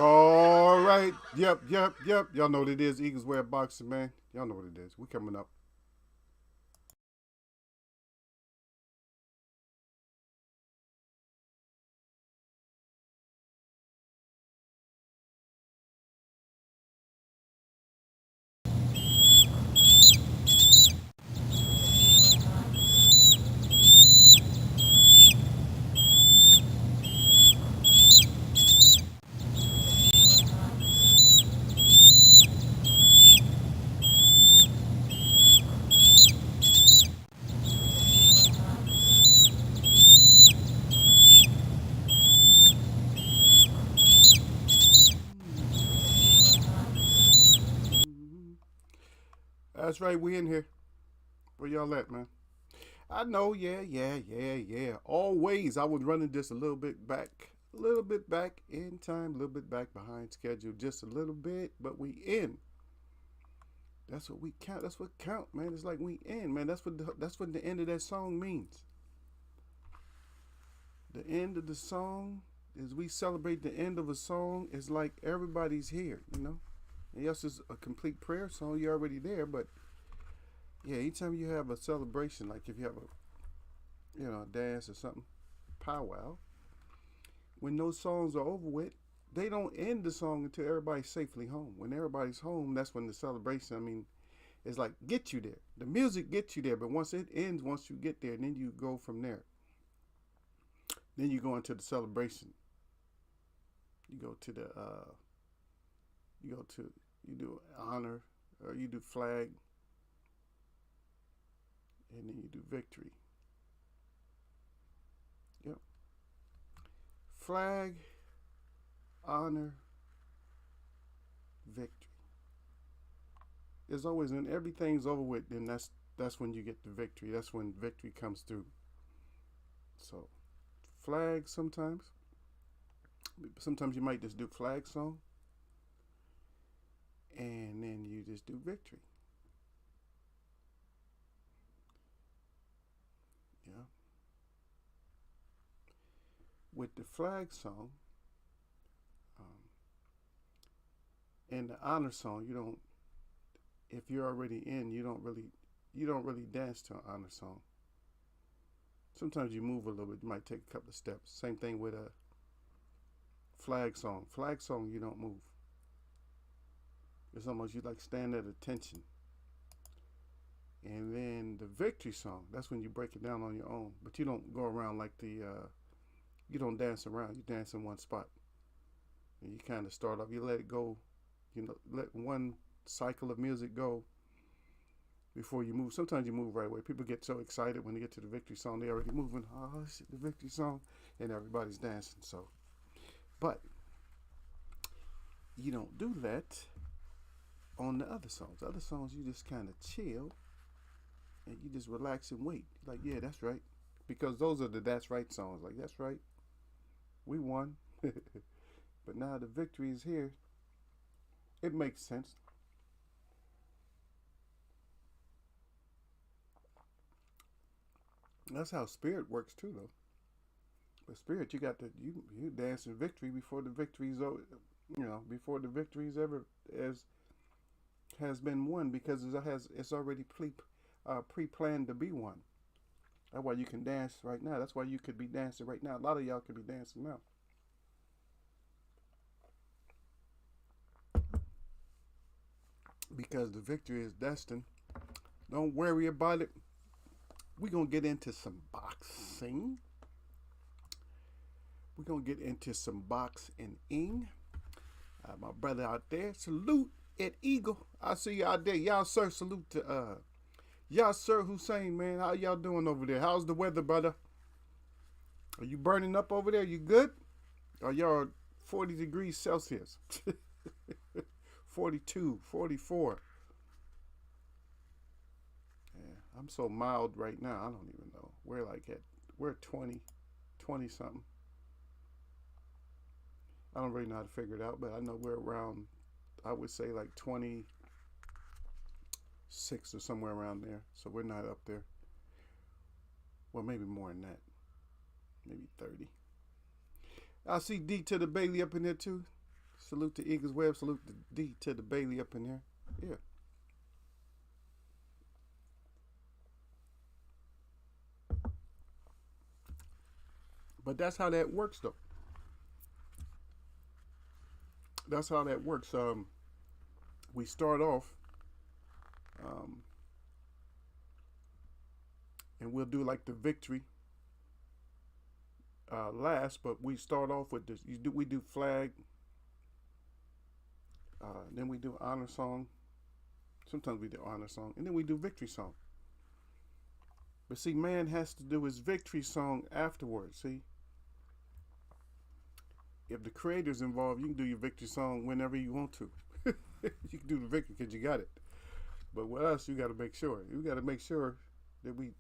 All right. Yep. Y'all know what it is. Eagles wear boxing, man. Y'all know what it is. We coming up. That's right. We in here. Where y'all at, man? I know. Yeah. Always. I was running just a little bit back. A little bit back in time. A little bit back behind schedule. Just a little bit. But we in. That's what we count. That's what count, man. It's like we in, man. That's what the end of that song means. The end of the song is we celebrate the end of a song. It's like everybody's here. And yes, it's a complete prayer song. You're already there, but yeah, anytime you have a celebration, like if you have a dance or something, powwow, when those songs are over with, they don't end the song until everybody's safely home. When everybody's home, that's when the celebration. I mean, it's like get you there. The music gets you there, but once it ends, once you get there, then you go from there. Then you go into the celebration. You go to the you go to you do honor, or you do flag, and then you do victory. Yep. Flag, honor, victory. There's always when everything's over with, then that's when you get the victory. That's when victory comes through. So flag sometimes. Sometimes you might just do flag song, and then you just do victory. Yeah. With the flag song, um, and the honor song, you don't. If you're already in, you don't really dance to an honor song. Sometimes you move a little bit. You might take a couple of steps. Same thing with a flag song. Flag song, you don't move. It's almost you like stand at attention. And then the victory song, that's when you break it down on your own. But you don't go around like you don't dance around. You dance in one spot. And you kind of start off, you let it go, let one cycle of music go before you move. Sometimes you move right away. People get so excited when they get to the victory song, they already moving. Oh, shit, the victory song. And everybody's dancing. But you don't do that on the other songs. The other songs, you just kind of chill and you just relax and wait. Like, yeah, that's right. Because those are the that's right songs. Like, that's right. We won. But now the victory is here. It makes sense. That's how spirit works too, though. But spirit, you got to you dance in victory before the victory's over. Before the victory's ever as has been won because it's already pre planned to be won. That's why you can dance right now. That's why you could be dancing right now. A lot of y'all could be dancing now because the victory is destined. Don't worry about it. We're gonna get into some boxing. We're gonna get into some boxing. My brother out there, salute at Eagle. I see you out there. Y'all sir, salute to y'all sir Hussein, man. How y'all doing over there? How's the weather, brother? Are you burning up over there? You good? Are y'all 40 degrees Celsius? 42, 44. Yeah, I'm so mild right now. I don't even know. We're 20 something. I don't really know how to figure it out, but I know we're around, I would say like 26 or somewhere around there. So we're not up there. Well, maybe more than that. Maybe 30. I see D to the Bailey up in there too. Salute to Eagles Web. Salute to D to the Bailey up in there. Yeah. But that's how that works, though. That's how that works. We start off, um, and we'll do like the victory last, but we start off with this. We do flag, then we do honor song. Sometimes we do honor song, and then we do victory song. But see, man has to do his victory song afterwards. See, if the creator's involved, you can do your victory song whenever you want to. You can do the victory because you got it. But with us, you got to make sure. You got to make sure that we,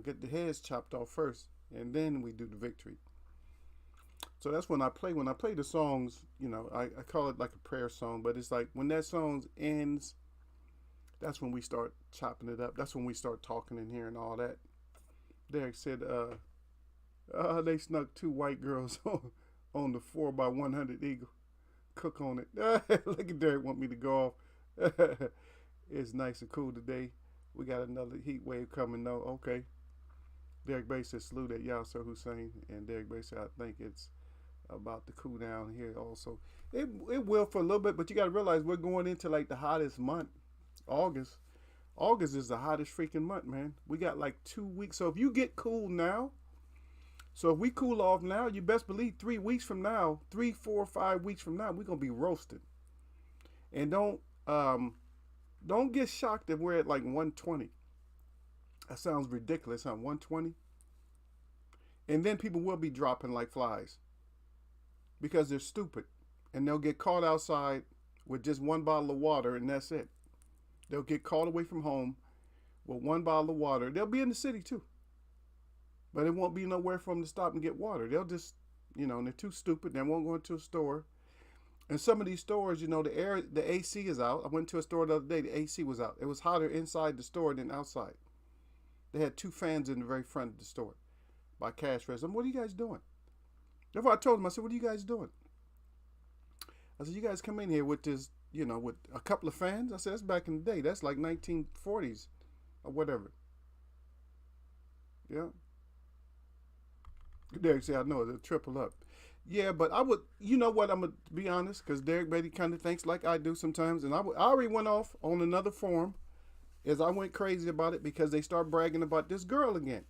get the heads chopped off first, and then we do the victory. So that's when I play. When I play the songs, I call it like a prayer song, but it's like when that song ends, that's when we start chopping it up. That's when we start talking in here and all that. Derek said, they snuck 2 white girls on the 4x100 Eagle. Cook on it. Look at Derek want me to go off. It's nice and cool today. We got another heat wave coming though. Okay. Derek Bay said salute at Yasser Hussein. And Derek Bay said I think it's about to cool down here also. It will for a little bit, but you got to realize we're going into like the hottest month. August. August is the hottest freaking month, man. We got like 2 weeks. So if you get cool now, so if we cool off now, you best believe 3 weeks from now, 3, 4, 5 weeks from now, we're gonna be roasted. And don't get shocked if we're at like 120. That sounds ridiculous, huh? 120. And then people will be dropping like flies because they're stupid, and they'll get caught outside with just 1 bottle of water, and that's it. They'll get called away from home with 1 bottle of water. They'll be in the city too. But it won't be nowhere for them to stop and get water. They'll just, they're too stupid. They won't go into a store. And some of these stores, the AC is out. I went to a store the other day. The AC was out. It was hotter inside the store than outside. They had 2 fans in the very front of the store by cash register. What are you guys doing? That's what I told them. I said, what are you guys doing? I said, you guys come in here with this, with a couple of fans. I said, that's back in the day. That's like 1940s or whatever. Yeah. Derek said, I know it'll triple up. Yeah, but I would, what, I'm going to be honest, because Derek Beatty kind of thinks like I do sometimes. And I already went off on another forum as I went crazy about it because they start bragging about this girl again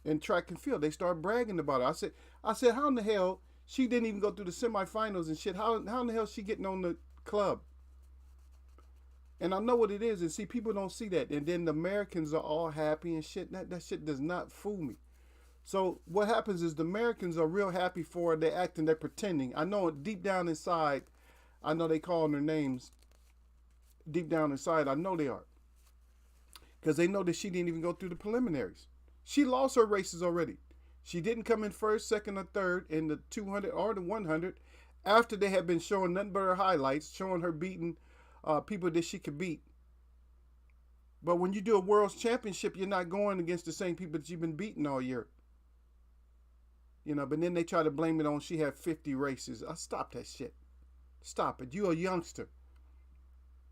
in track and field. They start bragging about her. I said, how in the hell she didn't even go through the semifinals and shit? How in the hell is she getting on the club? And I know what it is. And see, people don't see that. And then the Americans are all happy and shit. That shit does not fool me. So what happens is the Americans are real happy for her. They're acting, they're pretending. I know deep down inside, I know they calling their names. Deep down inside, I know they are. Because they know that she didn't even go through the preliminaries. She lost her races already. She didn't come in first, second, or third in the 200 or the 100 after they had been showing nothing but her highlights, showing her beating people that she could beat. But when you do a world's championship, you're not going against the same people that you've been beating all year. But then they try to blame it on she had 50 races. Stop that shit. Stop it. You're a youngster.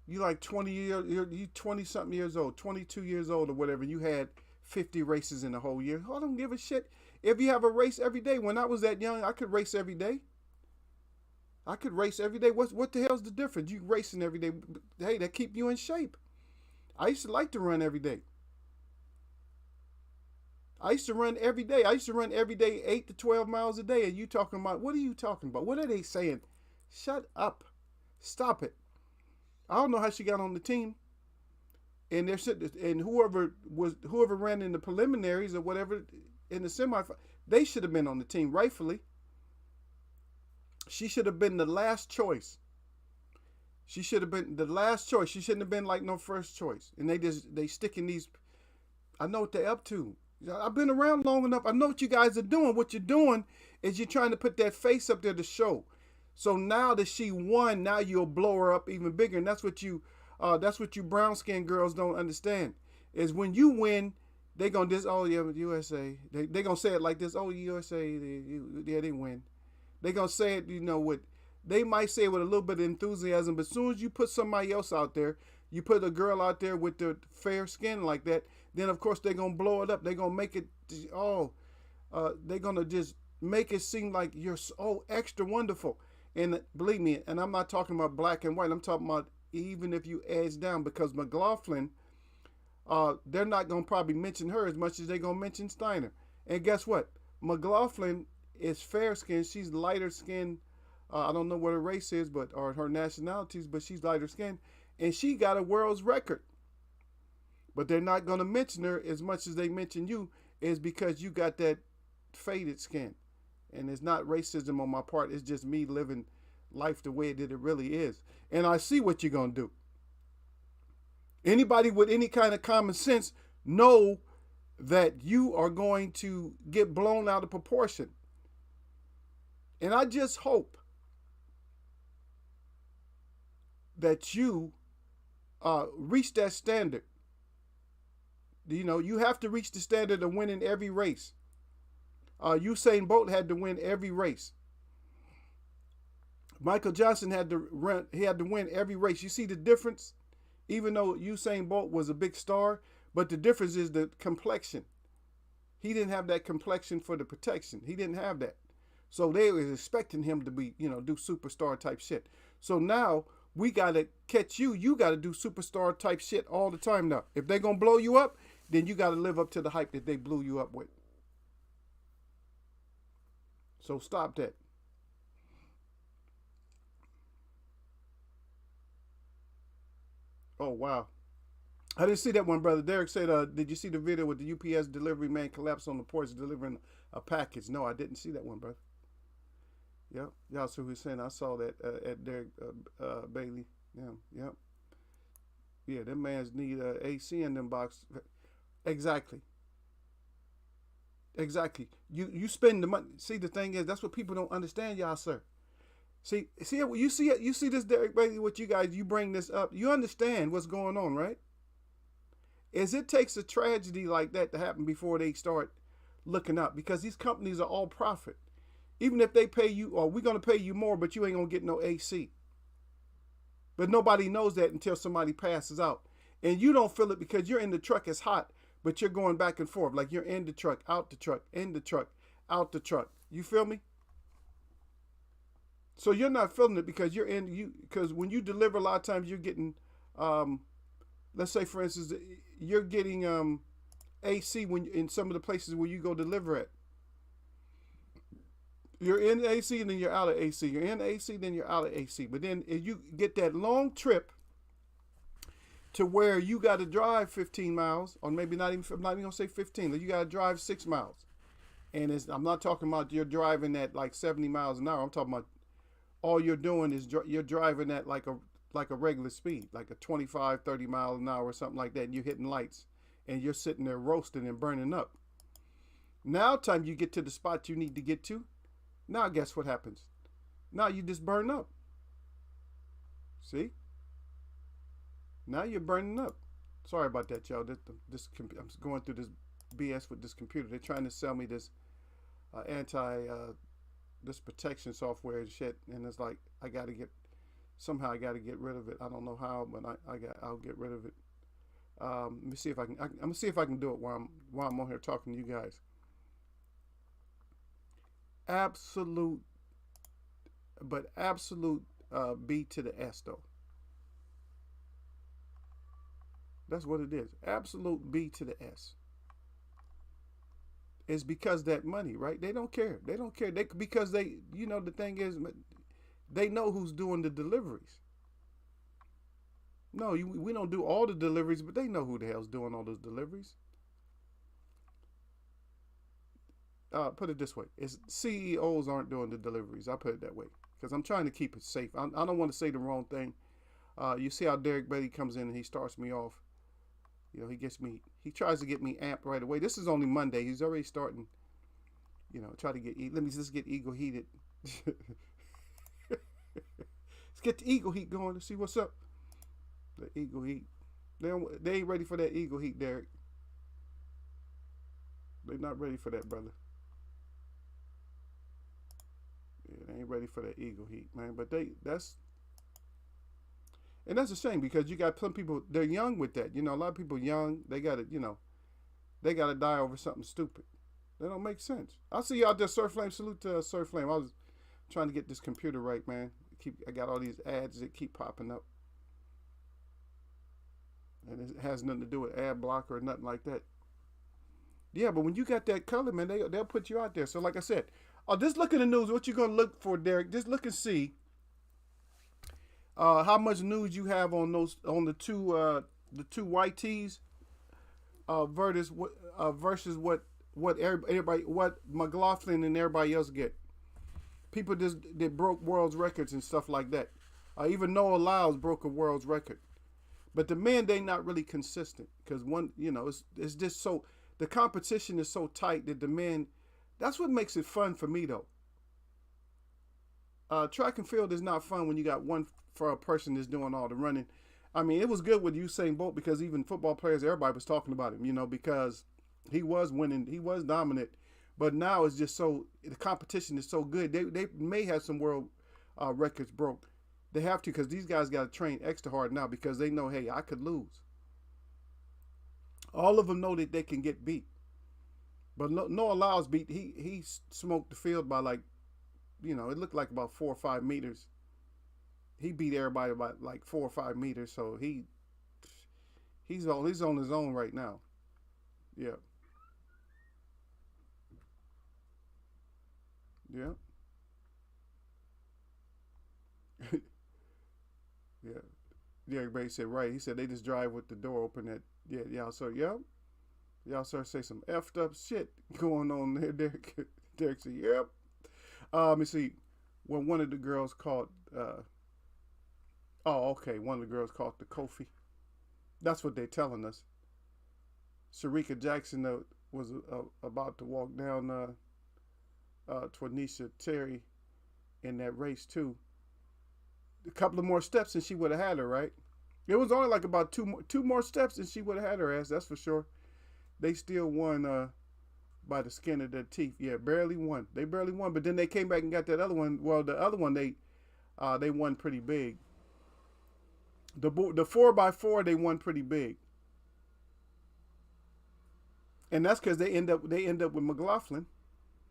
You like 20-something years old, 22 years old or whatever. You had 50 races in a whole year. I don't give a shit. If you have a race every day. When I was that young, I could race every day. I could race every day. What the hell's the difference? You racing every day. Hey, that keep you in shape. I used to like to run every day. I used to run every day. 8 to 12 miles a day. And you talking about, what are you talking about? What are they saying? Shut up. Stop it. I don't know how she got on the team. And whoever ran in the preliminaries or whatever in the semifinal, they should have been on the team, rightfully. She should have been the last choice. She should have been the last choice. She shouldn't have been like no first choice. And they sticking these. I know what they're up to. I've been around long enough. I know what you guys are doing. What you're doing is you're trying to put that face up there to show. So now that she won, now you'll blow her up even bigger. And that's what you brown skinned girls don't understand. Is when you win, they gonna oh yeah, USA. They gonna say it like this. Oh, USA, they win. They gonna say it, with they might say it with a little bit of enthusiasm, but as soon as you put somebody else out there, you put a girl out there with the fair skin like that, then of course they're gonna blow it up. They're gonna make it, they're gonna just make it seem like you're so extra wonderful. And believe me, and I'm not talking about black and white. I'm talking about even if you edge down, because McLaughlin, they're not gonna probably mention her as much as they're gonna mention Steiner. And guess what? McLaughlin is fair skinned. She's lighter skinned. I don't know what her race is, or her nationalities, but she's lighter skinned, and she got a world's record. But they're not going to mention her as much as they mention you, is because you got that faded skin. And it's not racism on my part. It's just me living life the way that it really is. And I see what you're going to do. Anybody with any kind of common sense know that you are going to get blown out of proportion. And I just hope that you reach that standard. You know, you have to reach the standard of winning every race. Usain Bolt had to win every race. Michael Johnson had to win every race. You see the difference? Even though Usain Bolt was a big star, but the difference is the complexion. He didn't have that complexion for the protection. He didn't have that. So they was expecting him to be, do superstar type shit. So now we got to catch you. You got to do superstar type shit all the time now. If they're going to blow you up, then you got to live up to the hype that they blew you up with. So stop that. Oh, wow. I didn't see that one, brother. Derek said, did you see the video with the UPS delivery man collapsed on the porch delivering a package? No, I didn't see that one, brother. Yep. Y'all see who's saying I saw that at Derek Bailey. Yeah. Yeah, them mans need AC in them box. Exactly. You spend the money. See, the thing is, that's what people don't understand, y'all, sir. See, you see this, Derek Bailey, what you bring this up. You understand what's going on, right? It takes a tragedy like that to happen before they start looking up, because these companies are all profit. Even if they pay you, or we're going to pay you more, but you ain't going to get no AC. But nobody knows that until somebody passes out. And you don't feel it because you're in the truck, it's hot, but you're going back and forth. Like you're in the truck, out the truck, in the truck, out the truck. You feel me? So you're not feeling it because because when you deliver, a lot of times you're getting, let's say for instance, you're getting AC when in some of the places where you go deliver at. You're in AC and then you're out of AC. You're in AC, then you're out of AC. But then if you get that long trip to where you got to drive 15 miles, or maybe I'm not even gonna say 15. You got to drive 6 miles, and I'm not talking about you're driving at like 70 miles an hour. I'm talking about all you're doing is you're driving at like a regular speed, like a 25, 30 miles an hour or something like that. And you're hitting lights, and you're sitting there roasting and burning up. Now, time you get to the spot you need to get to. Now, guess what happens? Now you just burn up. See? Now you're burning up. Sorry about that, y'all. I'm going through this BS with this computer. They're trying to sell me this this protection software and shit, and it's like I got to get rid of it. I don't know how, but I'll get rid of it. Let me see if I can. I'm gonna see if I can do it while I'm on here talking to you guys. Absolute B to the S though. That's what it is. Absolute B to the S. It's because that money, right? They don't care. Because the thing is, they know who's doing the deliveries. No, we don't do all the deliveries, but they know who the hell's doing all those deliveries. Put it this way: CEOs aren't doing the deliveries. I put it that way because I'm trying to keep it safe. I don't want to say the wrong thing. You see how Derek Bailey comes in and he starts me off. He tries to get me amped right away. This is only Monday. He's already starting, try to let me just get ego heated. Let's get the ego heat going to see what's up. The ego heat. They ain't ready for that ego heat, Derek. They're not ready for that, brother. Yeah, they ain't ready for that ego heat, man. But that's a shame because you got some people. They're young with that. You know, a lot of people young. They got to, they got to die over something stupid. That don't make sense. I'll see you out there, Sir Flame. Salute to Sir Flame. I was trying to get this computer right, man. I got all these ads that keep popping up, and it has nothing to do with ad blocker or nothing like that. Yeah, but when you got that color, man, they'll put you out there. So, like I said, just look in the news. What you gonna look for, Derek? Just look and see how much news you have on the two white tees versus what everybody what McLaughlin and everybody else get. People just that broke world's records and stuff like that. Even Noah Lyles broke a world's record. But the men, they not really consistent because one, it's just so the competition is so tight that the men. That's what makes it fun for me though. Track and field is not fun when you got one for a person that's doing all the running. I mean, it was good with Usain Bolt because even football players, everybody was talking about him, because he was winning, he was dominant. But now it's just so the competition is so good. They may have some world records broke. They have to because these guys got to train extra hard now because they know, hey, I could lose. All of them know that they can get beat. But Noah Lyles beat. He smoked the field by it looked like about 4 or 5 meters. He beat everybody by like 4 or 5 meters. So he's on his own right now. Yeah. Yeah. Yeah. Yeah, everybody said right. He said they just drive with the door open. Y'all sir, yep. Y'all sir say some effed up shit going on there. Derek said, yep. Let me see. Well, one of the girls called. Okay. One of the girls called the Kofi. That's what they're telling us. Sharika Jackson was about to walk down Twanisha Terry in that race too. A couple of more steps and she would have had her, right? It was only like about two more steps and she would have had her ass, that's for sure. They still won by the skin of their teeth. Yeah, barely won. They barely won, but then they came back and got that other one. Well, the other one they won pretty big. The 4x4 they won pretty big. And that's because they end up with McLaughlin.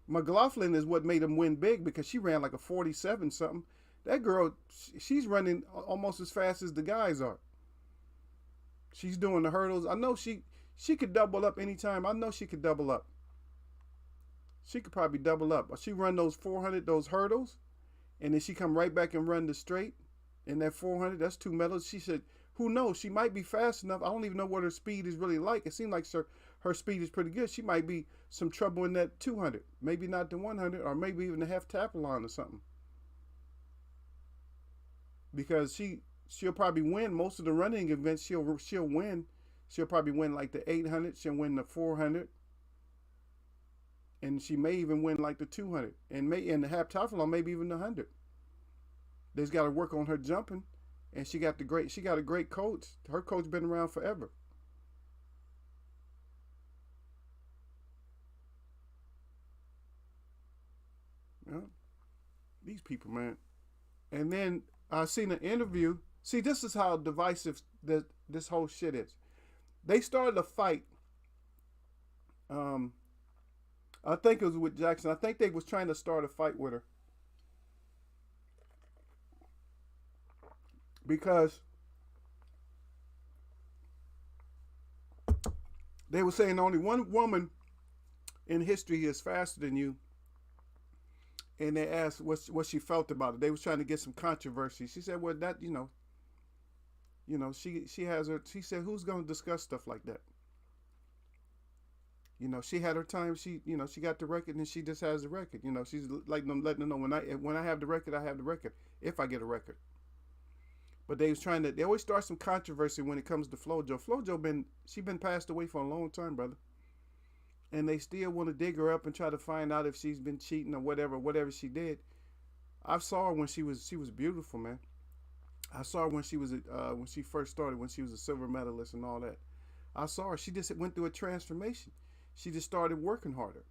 McLaughlin is what made them win big because she ran like a 47 something. That girl, she's running almost as fast as the guys are. She's doing the hurdles. I know she could double up anytime. I know she could double up. She could probably double up. She run those 400, those hurdles, and then she come right back and run the straight. In that 400, that's 2 medals. She said, who knows? She might be fast enough. I don't even know what her speed is really like. It seems like her speed is pretty good. She might be some trouble in that 200. Maybe not the 100, or maybe even the half tapalon or something. Because she'll probably win most of the running events. She'll win. She'll probably win like the 800. She'll win the 400, and she may even win like the 200, and the half tapalon, maybe even the 100. They've got to work on her jumping, and she got a great coach. Her coach been around forever. Yeah. These people, man. And then I seen an interview. See, this is how divisive this whole shit is. They started a fight. I think it was with Jackson. I think they was trying to start a fight with her. Because they were saying only one woman in history is faster than you. And they asked what she felt about it. They was trying to get some controversy. She said, well, that, she has her, she said, who's going to discuss stuff like that? She had her time. She got the record and she just has the record. She's like letting them know when I have the record, I have the record. If I get a record. But they always start some controversy when it comes to FloJo. FloJo she been passed away for a long time, brother. And they still want to dig her up and try to find out if she's been cheating or whatever she did. I saw her when she was beautiful, man. I saw her when she was when she first started, when she was a silver medalist and all that. I saw her. She just went through a transformation. She just started working harder.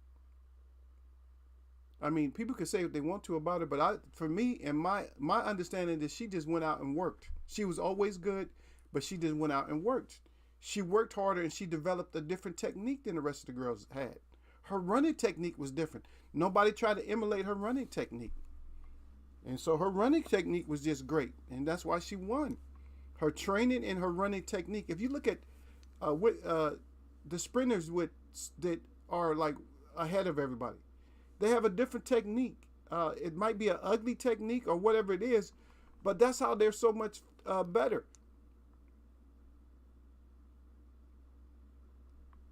I mean, people could say what they want to about her, but for me, and my understanding is she just went out and worked. She was always good, but she just went out and worked. She worked harder and she developed a different technique than the rest of the girls had. Her running technique was different. Nobody tried to emulate her running technique. And so her running technique was just great. And that's why she won. Her training and her running technique. If you look at the sprinters that are like ahead of everybody, they have a different technique. It might be an ugly technique or whatever it is, but that's how they're so much better.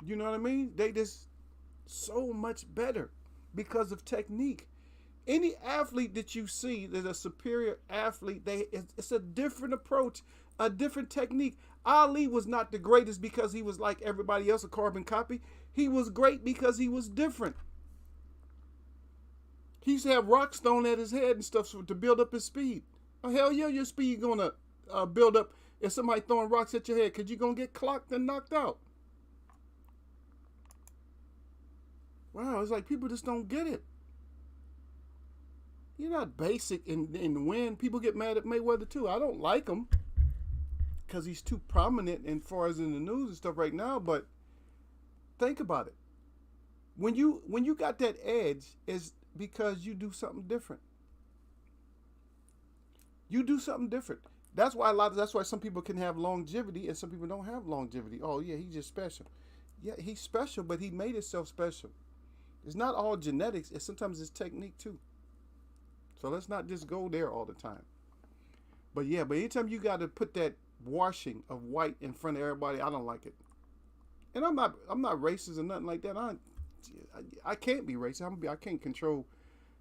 You know what I mean? They just so much better because of technique. Any athlete that you see that's a superior athlete, it's a different approach, a different technique. Ali was not the greatest because he was like everybody else, a carbon copy. He was great because he was different. He used to have rocks thrown at his head and stuff to build up his speed. Oh, hell yeah, your speed gonna build up if somebody throwing rocks at your head, because you're gonna get clocked and knocked out. Wow, it's like people just don't get it. You're not basic in the win. People get mad at Mayweather too. I don't like him because he's too prominent as far as in the news and stuff right now. But think about it. When you got that edge, is because you do something different. You do something different. That's why some people can have longevity and some people don't have longevity. Oh yeah, he's just special. Yeah, he's special, but he made himself special. It's not all genetics. Sometimes it's technique too. So let's not just go there all the time. But anytime you got to put that washing of white in front of everybody, I don't like it. And I'm not racist or nothing like that. I can't be racist. I can't control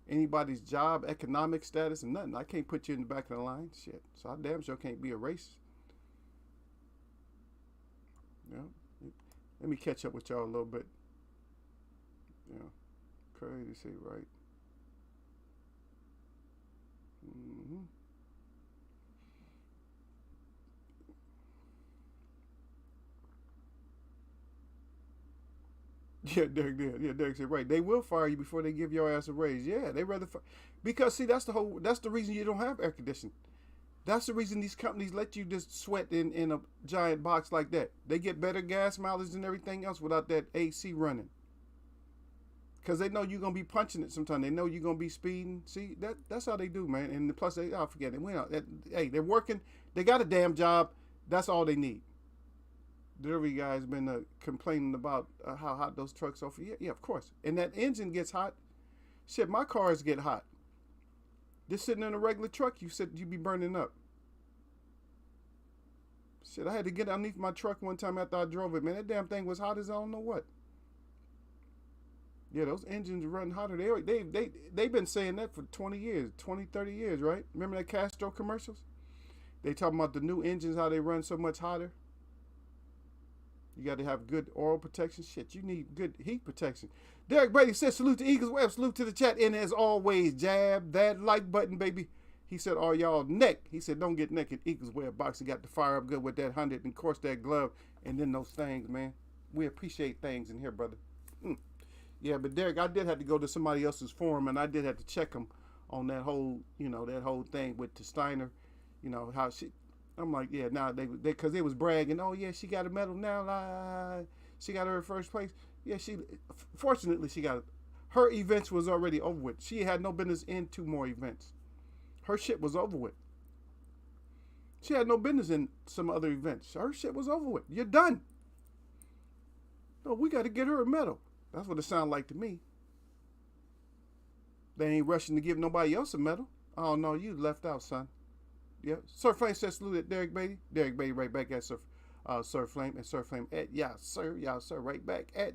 anybody's job, economic status, and nothing. I can't put you in the back of the line. Shit. So I damn sure can't be a racist. Yeah. Let me catch up with y'all a little bit. Yeah. Crazy to see, right? Mm-hmm. Yeah, Derek did. Yeah, Derek said, right. They will fire you before they give your ass a raise. Yeah, they rather because see, that's the reason you don't have air conditioning. That's the reason these companies let you just sweat in a giant box like that. They get better gas mileage and everything else without that AC running. Because they know you're going to be punching it sometime. They know you're going to be speeding. See, that's how they do, man. And plus, forget it. Hey, they're working. They got a damn job. That's all they need. Delivery guy's been complaining about how hot those trucks are. Yeah, of course. And that engine gets hot. Shit, my cars get hot. Just sitting in a regular truck, you be burning up. Shit, I had to get underneath my truck one time after I drove it. Man, that damn thing was hot as I don't know what. Yeah, those engines run hotter. They've been saying that for 20 years, 20, 30 years, right? Remember that Castro commercials? They talking about the new engines, how they run so much hotter. You got to have good oil protection. Shit, you need good heat protection. Derek Brady says, salute to Eagles Web, salute to the chat. And as always, jab that like button, baby. He said, all y'all neck. He said, don't get naked. Eagles Web boxing got to fire up good with that 100 and of course that glove. And then those things, man. We appreciate things in here, brother. Yeah, but Derek, I did have to go to somebody else's forum and I did have to check them on that whole, that whole thing with the Steiner, how she, I'm like, yeah, now because they was bragging, oh yeah, she got a medal now, she got her first place. Yeah, fortunately she got it. Her events was already over with. She had no business in 2 more events. Her shit was over with. She had no business in some other events. Her shit was over with. You're done. No, we got to get her a medal. That's what it sounded like to me. They ain't rushing to give nobody else a medal. Oh, no, you left out, son. Yeah. Sir Flame says salute at Derek Beatty. Derek Beatty right back at Sir Flame. And Sir Flame at, yeah, sir, right back at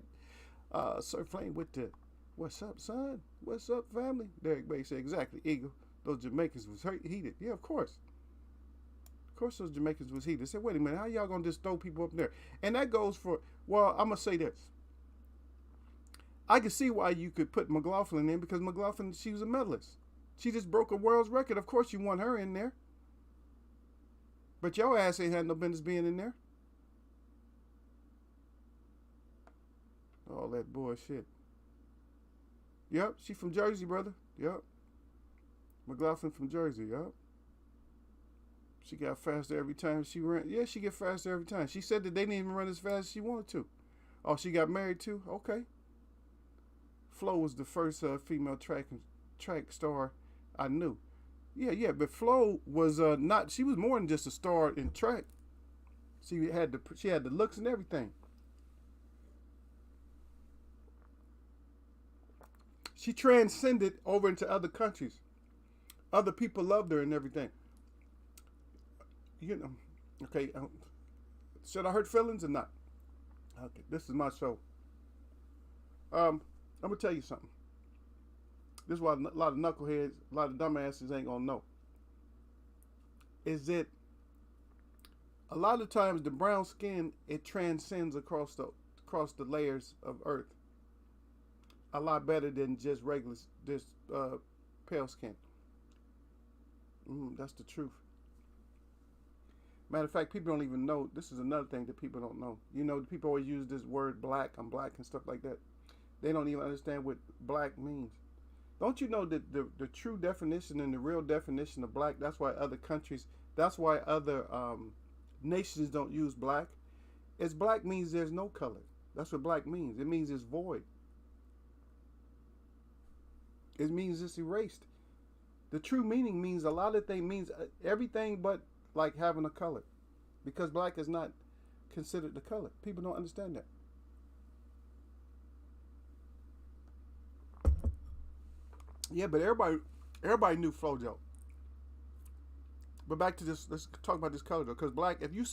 Sir Flame with the, what's up, son? What's up, family? Derek Beatty said, exactly, Eagle. Those Jamaicans was heated. Yeah, of course. Of course those Jamaicans was heated. I said, wait a minute, how y'all going to just throw people up there? And that goes for, well, I'm going to say this. I can see why you could put McLaughlin in because McLaughlin, she was a medalist. She just broke a world's record. Of course you want her in there. But your ass ain't had no business being in there. All that bullshit. Yep, she from Jersey, brother. Yep. McLaughlin from Jersey. Yep. She got faster every time she ran. Yeah, she get faster every time. She said that they didn't even run as fast as she wanted to. Oh, she got married too? Okay. Flo was the first female track star I knew. Yeah, yeah, but Flo was not. She was more than just a star in track. She had the looks and everything. She transcended over into other countries. Other people loved her and everything. You know, okay. Should I hurt feelings or not? Okay, this is my show. I'm gonna tell you something. This is why a lot of knuckleheads, a lot of dumbasses ain't gonna know. Is that a lot of times the brown skin it transcends across the layers of Earth a lot better than just regular just pale skin. That's the truth. Matter of fact, people don't even know. This is another thing that people don't know. You know, people always use this word black. I'm black and stuff like that. They don't even understand what black means. Don't you know that the true definition and the real definition of black, that's why other countries, that's why other nations don't use black. It's black means there's no color. That's what black means. It means it's void. It means it's erased. The true meaning means a lot of things, means everything but like having a color. Because black is not considered the color. People don't understand that. Yeah, but everybody knew FloJo. But back to this, let's talk about this color though. Because black, if you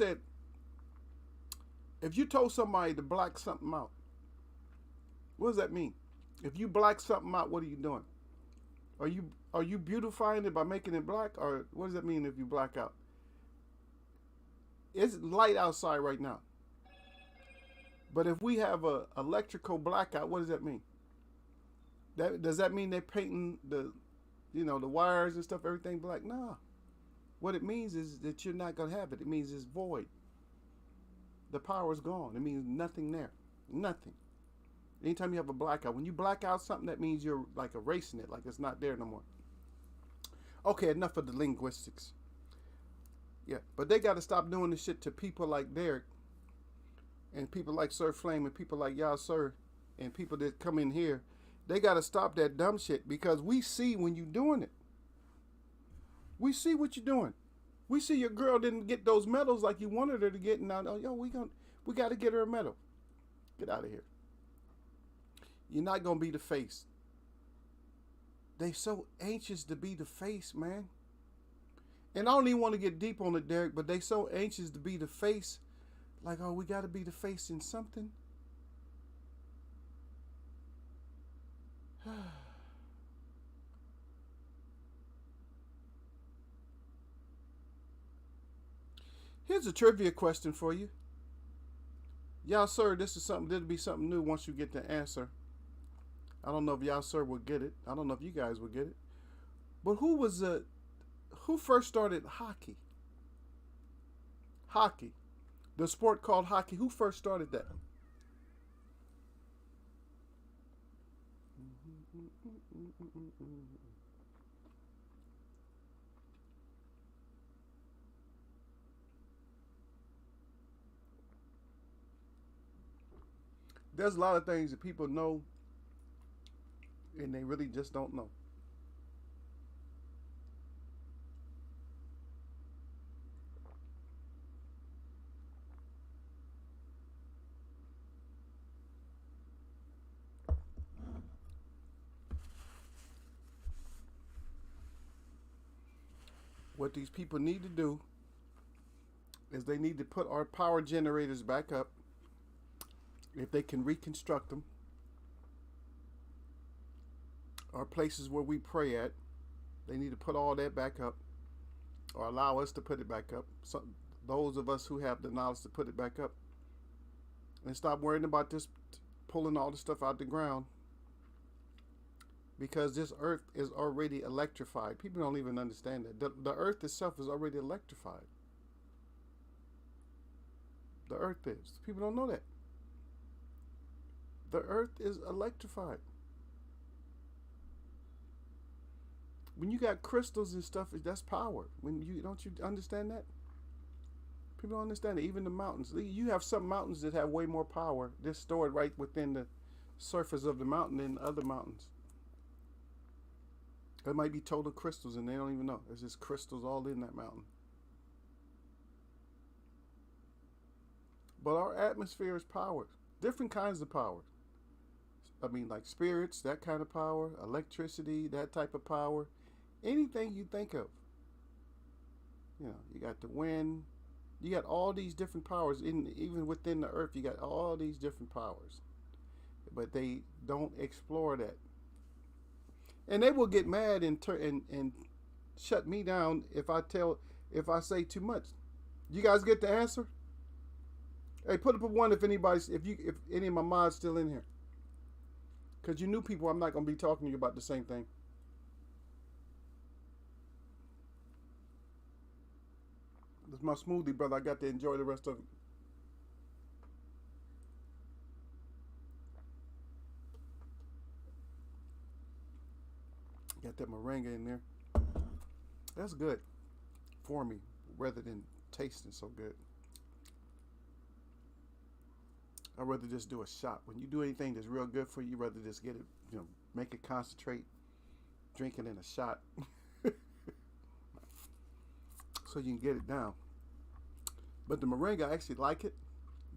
told somebody to black something out, what does that mean? If you black something out, what are you doing? Are you beautifying it by making it black, or what does that mean if you black out? It's light outside right now. But if we have a electrical blackout, what does that mean? Does that mean they're painting the wires and stuff, everything black? Nah. What it means is that you're not gonna have it. It means it's void. The power is gone. It means nothing there. Nothing. Anytime you have a blackout, when you black out something, that means you're like erasing it, like it's not there no more. Okay, enough of the linguistics. Yeah, but they got to stop doing this shit to people like Derek and people like Sir Flame and people like Y'all Sir and people that come in here. They got to stop that dumb shit because we see when you doing it. We see what you're doing. We see your girl didn't get those medals like you wanted her to get, and now we got to get her a medal. Get out of here. You're not gonna be the face. They so anxious to be the face, man. And I don't even want to get deep on it, Derek, but they so anxious to be the face. Like, oh, we got to be the face in something. Here's a trivia question for you. Y'all, sir, this'll be something new once you get the answer. I don't know if y'all, sir, will get it. I don't know if you guys will get it. But who first started hockey? Hockey. The sport called hockey. Who first started that? There's a lot of things that people know and they really just don't know. What these people need to do is they need to put our power generators back up if they can reconstruct them. Our places where we pray at, they need to put all that back up or allow us to put it back up. So those of us who have the knowledge to put it back up and stop worrying about this pulling all the stuff out the ground, because this earth is already electrified. People don't even understand that. The earth itself is already electrified. The earth is. People don't know that. The earth is electrified. When you got crystals and stuff, that's power. When you don't you understand that? People don't understand it. Even the mountains. You have some mountains that have way more power. They're stored right within the surface of the mountain than other mountains. There might be total crystals and they don't even know. There's just crystals all in that mountain. But our atmosphere is power. Different kinds of power. I mean, like spirits, that kind of power, electricity, that type of power. Anything you think of. You know, you got the wind. You got all these different powers. Even within the earth, you got all these different powers. But they don't explore that. And they will get mad and shut me down if I say too much. You guys get the answer? Hey, put up a 1 if any of my mods still in here. Because you new people, I'm not going to be talking to you about the same thing. This is my smoothie, brother. I got to enjoy the rest of it. Got that moringa in there. That's good for me, rather than tasting so good. I'd rather just do a shot. When you do anything that's real good for you, rather just get it, make it concentrate, drink it in a shot. So you can get it down. But the moringa, I actually like it,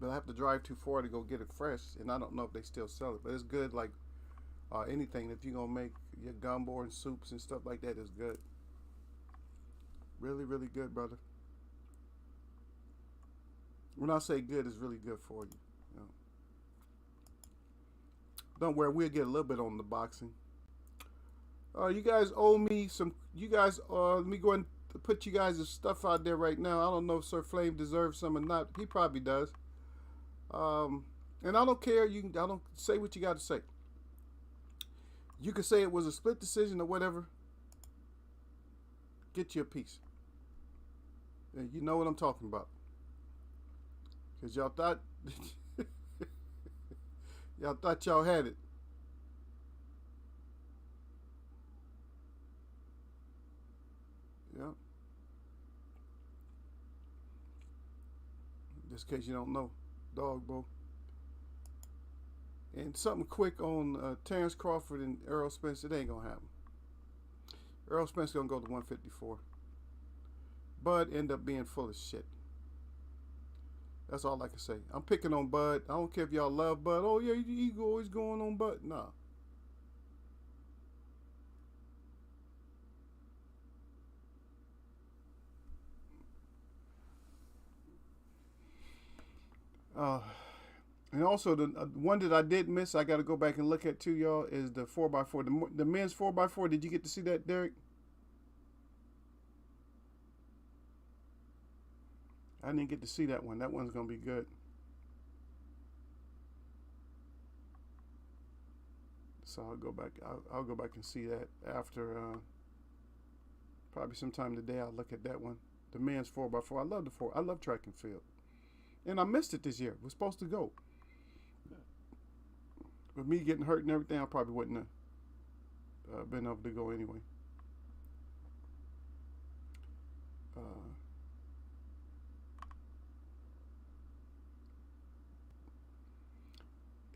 but I have to drive too far to go get it fresh, and I don't know if they still sell it. But it's good, like anything. If you're going to make your gumbo and soups and stuff like that, is good. Really, really good, brother. When I say good, it's really good for you. Don't worry, we'll get a little bit on the boxing. You guys owe me some. You guys, let me go and put you guys' stuff out there right now. I don't know if Sir Flame deserves some or not. He probably does. And I don't care. I don't say what you got to say. You can say it was a split decision or whatever. Get you a piece. And you know what I'm talking about. Because y'all thought y'all had it. Yeah. Just in case you don't know, dog, bro. And something quick on Terrence Crawford and Errol Spence. It ain't gonna happen. Errol Spence gonna go to 154. Bud end up being full of shit. That's all I can say. I'm picking on Bud. I don't care if y'all love Bud. Oh yeah, he always going on Bud. Nah. And also the one that I did miss, I got to go back and look at too, y'all, is the 4x4. The men's 4x4. Did you get to see that, Derek? I didn't get to see that one. That one's gonna be good. So I'll go back. I'll go back and see that after probably sometime today. I'll look at that one. The men's 4x4. I love the 4. I love track and field, and I missed it this year. We're supposed to go. With me getting hurt and everything, I probably wouldn't have been able to go anyway.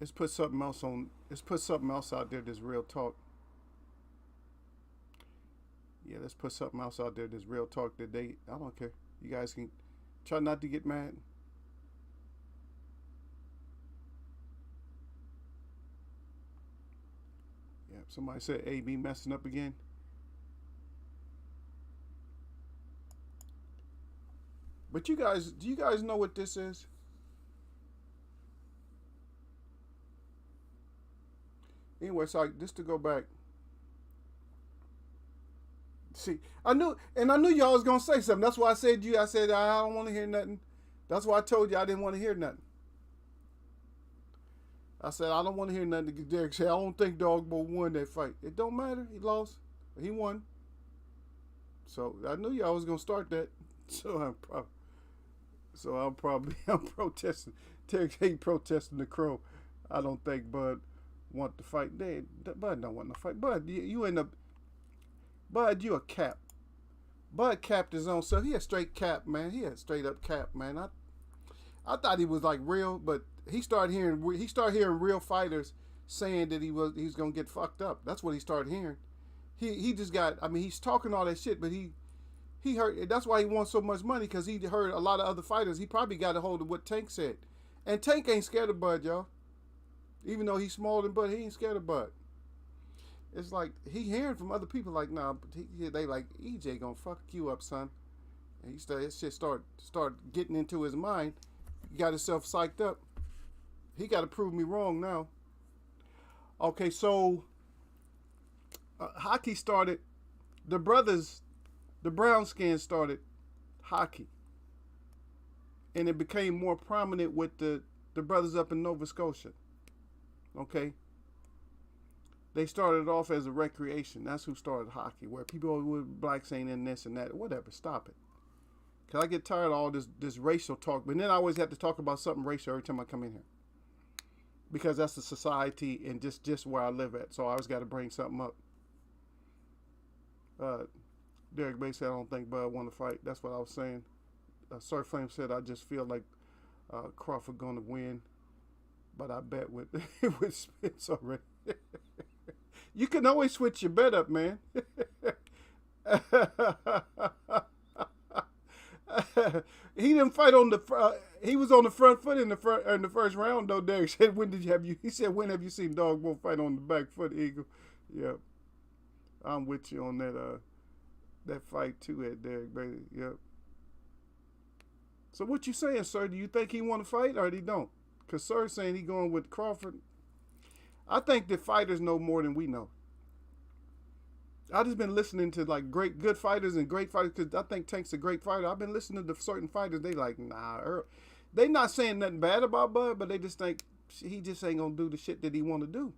Let's put something else on. Let's put something else out there that's real talk. Yeah, let's put something else out there that's real talk that I don't care. You guys can try not to get mad. Yeah, somebody said AB messing up again. But do you guys know what this is? Anyway, so just to go back. See, I knew y'all was gonna say something. That's why I said I don't want to hear nothing. That's why I told you I didn't want to hear nothing. I said I don't want to hear nothing. Derek said I don't think Dogbo won that fight. It don't matter. He lost. He won. So I knew y'all was gonna start that. So I'm protesting. Derek ain't protesting the crow. I don't think Bud want to fight. Bud don't want to fight. Bud, you end up. Bud, you a cap. Bud capped his own self. He a straight cap, man. He a straight up cap, man. I thought he was like real, but he started hearing real fighters saying that he's gonna get fucked up. That's what he started hearing. He just got. I mean, he's talking all that shit, but he heard. That's why he wants so much money, because he heard a lot of other fighters. He probably got a hold of what Tank said, and Tank ain't scared of Bud, y'all. Even though he's smaller than Bud, he ain't scared of Bud. It's like he hearing from other people like, nah, they like, EJ gonna fuck you up, son. And his shit start getting into his mind. He got himself psyched up. He got to prove me wrong now. Okay, so hockey started. The brothers, the brown skins started hockey, and it became more prominent with the brothers up in Nova Scotia. Okay. They started off as a recreation. That's who started hockey, where people with blacks ain't in this and that. Whatever, stop it. Because I get tired of all this racial talk. But then I always have to talk about something racial every time I come in here. Because that's the society and just where I live at. So I always got to bring something up. Derek Bay said, I don't think Bud want to fight. That's what I was saying. Sir Flame said, I just feel like Crawford going to win. But I bet with Spence already. You can always switch your bet up, man. He didn't fight on the. He was on the front foot in the first round, though. Derek said, He said, when have you seen Dogbo fight on the back foot, Eagle? Yep, I'm with you on that fight too, at Derek, baby. Yep. So what you saying, sir? Do you think he want to fight or he don't? Because Sir's saying he going with Crawford. I think that fighters know more than we know. I just been listening to like good fighters and great fighters, because I think Tank's a great fighter. I've been listening to certain fighters. They like, nah, they not saying nothing bad about Bud, but they just think he just ain't gonna do the shit that he want to do.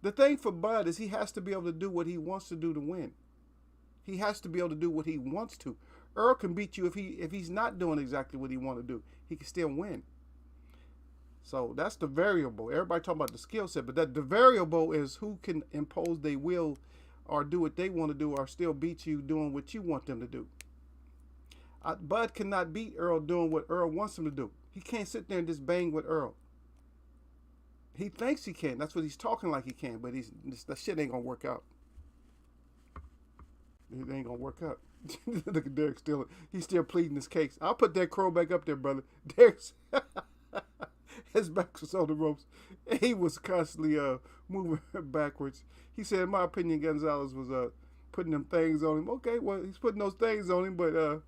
The thing for Bud is he has to be able to do what he wants to do to win. He has to be able to do what he wants to. Earl can beat you if he's not doing exactly what he want to do. He can still win. So that's the variable. Everybody talking about the skill set, but the variable is who can impose their will or do what they want to do or still beat you doing what you want them to do. Bud cannot beat Earl doing what Earl wants him to do. He can't sit there and just bang with Earl. He thinks he can. That's what he's talking like he can, but that shit ain't gonna work out. It ain't gonna work out. Look at Derek he's still pleading his case. I'll put that crow back up there, brother. Derek's his back was on the ropes. He was constantly moving backwards. He said, in my opinion, Gonzalez was putting them things on him. Okay, well, he's putting those things on him, but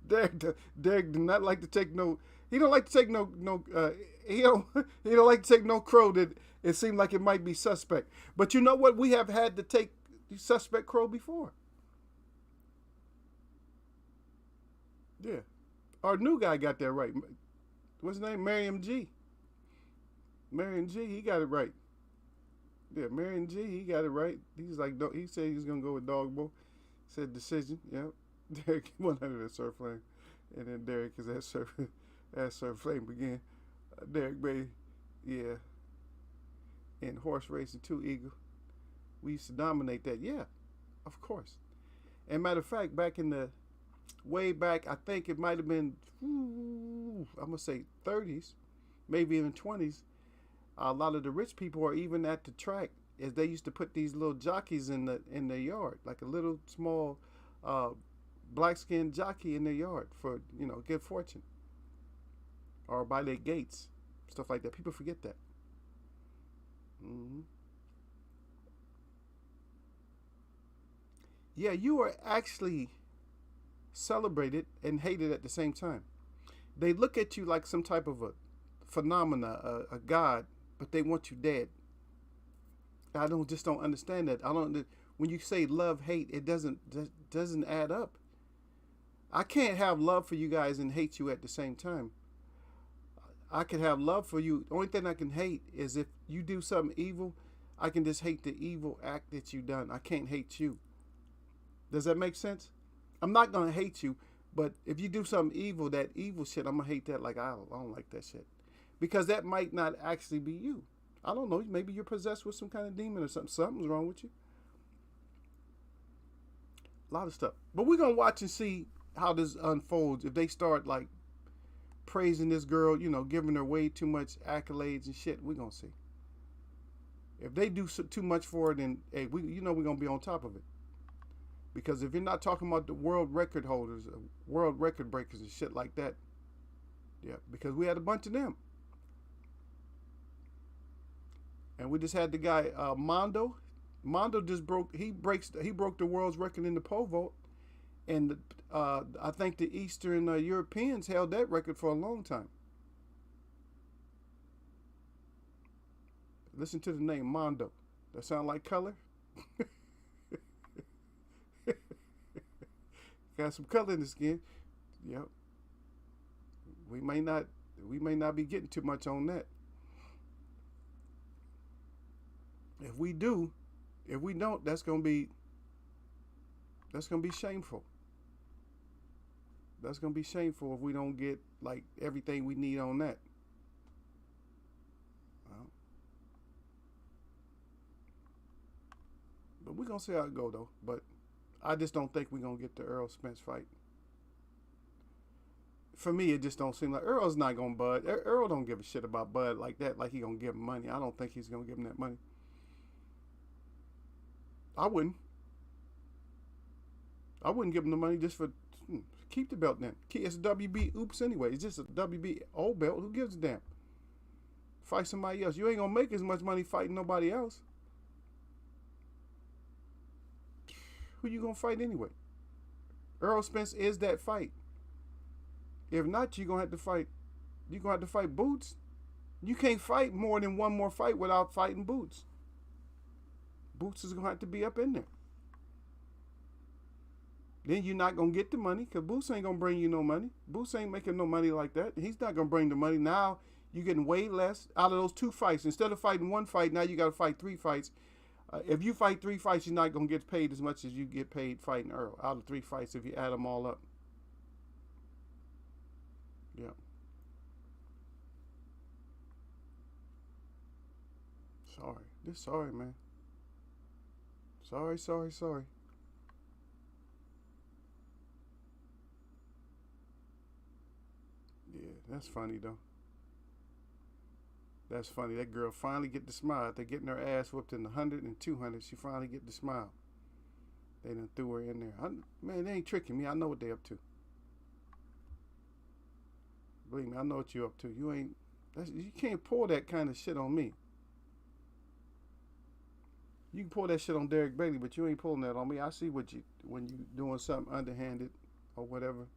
Derek did not like to take no. He don't like to take no. He don't like to take no crow that it seemed like it might be suspect. But you know what? We have had to take suspect crow before. Yeah. Our new guy got that right. What's his name? Mariam G. Mariam G, he got it right. Yeah, Mariam G, he got it right. He's like, he said he was going to go with Dogbo. Said decision. Yep. Derek 100 at Surf Flame. And then Derek is at Surf Flame again. Derek Bay, yeah. And horse racing too, Eagle. We used to dominate that. Yeah, of course. And matter of fact, way back, I think it might have been, I'm going to say 30s, maybe even 20s. A lot of the rich people are even at the track, as they used to put these little jockeys in their yard, like a little small black skinned jockey in their yard for, good fortune. Or by their gates, stuff like that. People forget that. Mm-hmm. Yeah, you are actually celebrated and hated at the same time. They look at you like some type of a phenomena, a god, but they want you dead. I just don't understand that. When you say love, hate, it doesn't add up. I can't have love for you guys and hate you at the same time. I can have love for you. The only thing I can hate is if you do something evil, I can just hate the evil act that you done. I can't hate you. Does that make sense? I'm not going to hate you, but if you do something evil, that evil shit, I'm going to hate that. Like, I don't like that shit. Because that might not actually be you. I don't know. Maybe you're possessed with some kind of demon or something. Something's wrong with you. A lot of stuff. But we're gonna watch and see how this unfolds. If they start like praising this girl, giving her way too much accolades and shit, we're gonna see. If they do too much for it, then hey, we're gonna be on top of it. Because if you're not talking about the world record holders, world record breakers and shit like that, yeah, because we had a bunch of them. And we just had the guy Mondo. Mondo just broke the world's record in the pole vault, and I think the Eastern Europeans held that record for a long time. Listen to the name Mondo. That sound like color? Got some color in the skin. Yep. We may not be getting too much on that. If we don't, that's gonna be shameful. That's gonna be shameful if we don't get like everything we need on that. Well, but we're gonna see how it go though. But I just don't think we're gonna get the Earl Spence fight. For me, it just don't seem like Earl's not gonna bud. Earl don't give a shit about Bud like that. Like he gonna give him money. I don't think he's gonna give him that money. I wouldn't give him the money just for keep the belt then. It's a WB oops anyway. It's just a WB old belt. Who gives a damn? Fight somebody else. You ain't gonna make as much money fighting nobody else. Who you gonna fight anyway? Earl Spence is that fight. If not, you're gonna have to fight. You're gonna have to fight Boots. You can't fight more than one more fight without fighting Boots. Boots is gonna have to be up in there. Then you're not gonna get the money because Boots ain't gonna bring you no money. Boots ain't making no money like that. He's not gonna bring the money. Now you're getting way less out of those 2 fights. Instead of fighting 1 fight, now you got to fight 3 fights. If you fight 3 fights, you're not gonna get paid as much as you get paid fighting Earl out of 3 fights if you add them all up. Yeah. Sorry, man. Sorry. Yeah, that's funny though. That's funny. That girl finally get the smile. After getting her ass whooped in the 100 and 200, she finally get the smile. They done threw her in there. Man, they ain't tricking me. I know what they up to. Believe me, I know what you up to. You can't pull that kind of shit on me. You can pull that shit on Derek Bailey, but you ain't pulling that on me. I see when you doing something underhanded or whatever.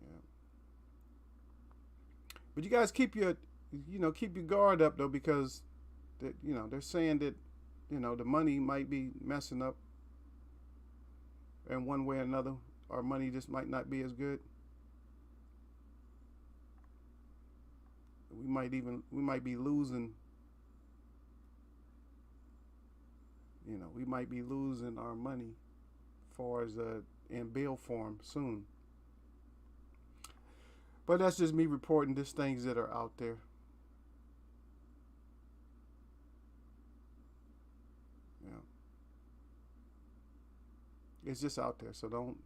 Yeah. But you guys keep your guard up though, because they're saying that the money might be messing up in one way or another. Our money just might not be as good. We might be losing. We might be losing our money, far as in bill form soon. But that's just me reporting just things that are out there. Yeah, it's just out there. So don't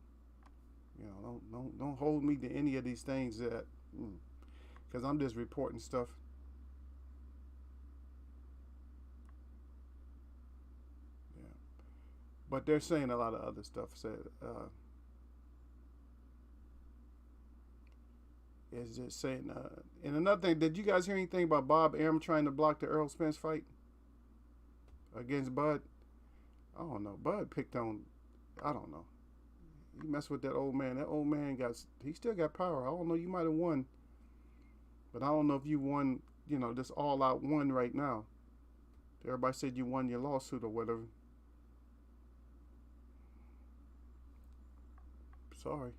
hold me to any of these things that, because I'm just reporting stuff. But they're saying a lot of other stuff. It's just saying. And another thing, did you guys hear anything about Bob Arum trying to block the Earl Spence fight against Bud? I don't know. Bud picked on. I don't know. He messed with that old man. That old man he still got power. I don't know. You might have won, but I don't know if you won. This all out won right now. Everybody said you won your lawsuit or whatever. Sorry.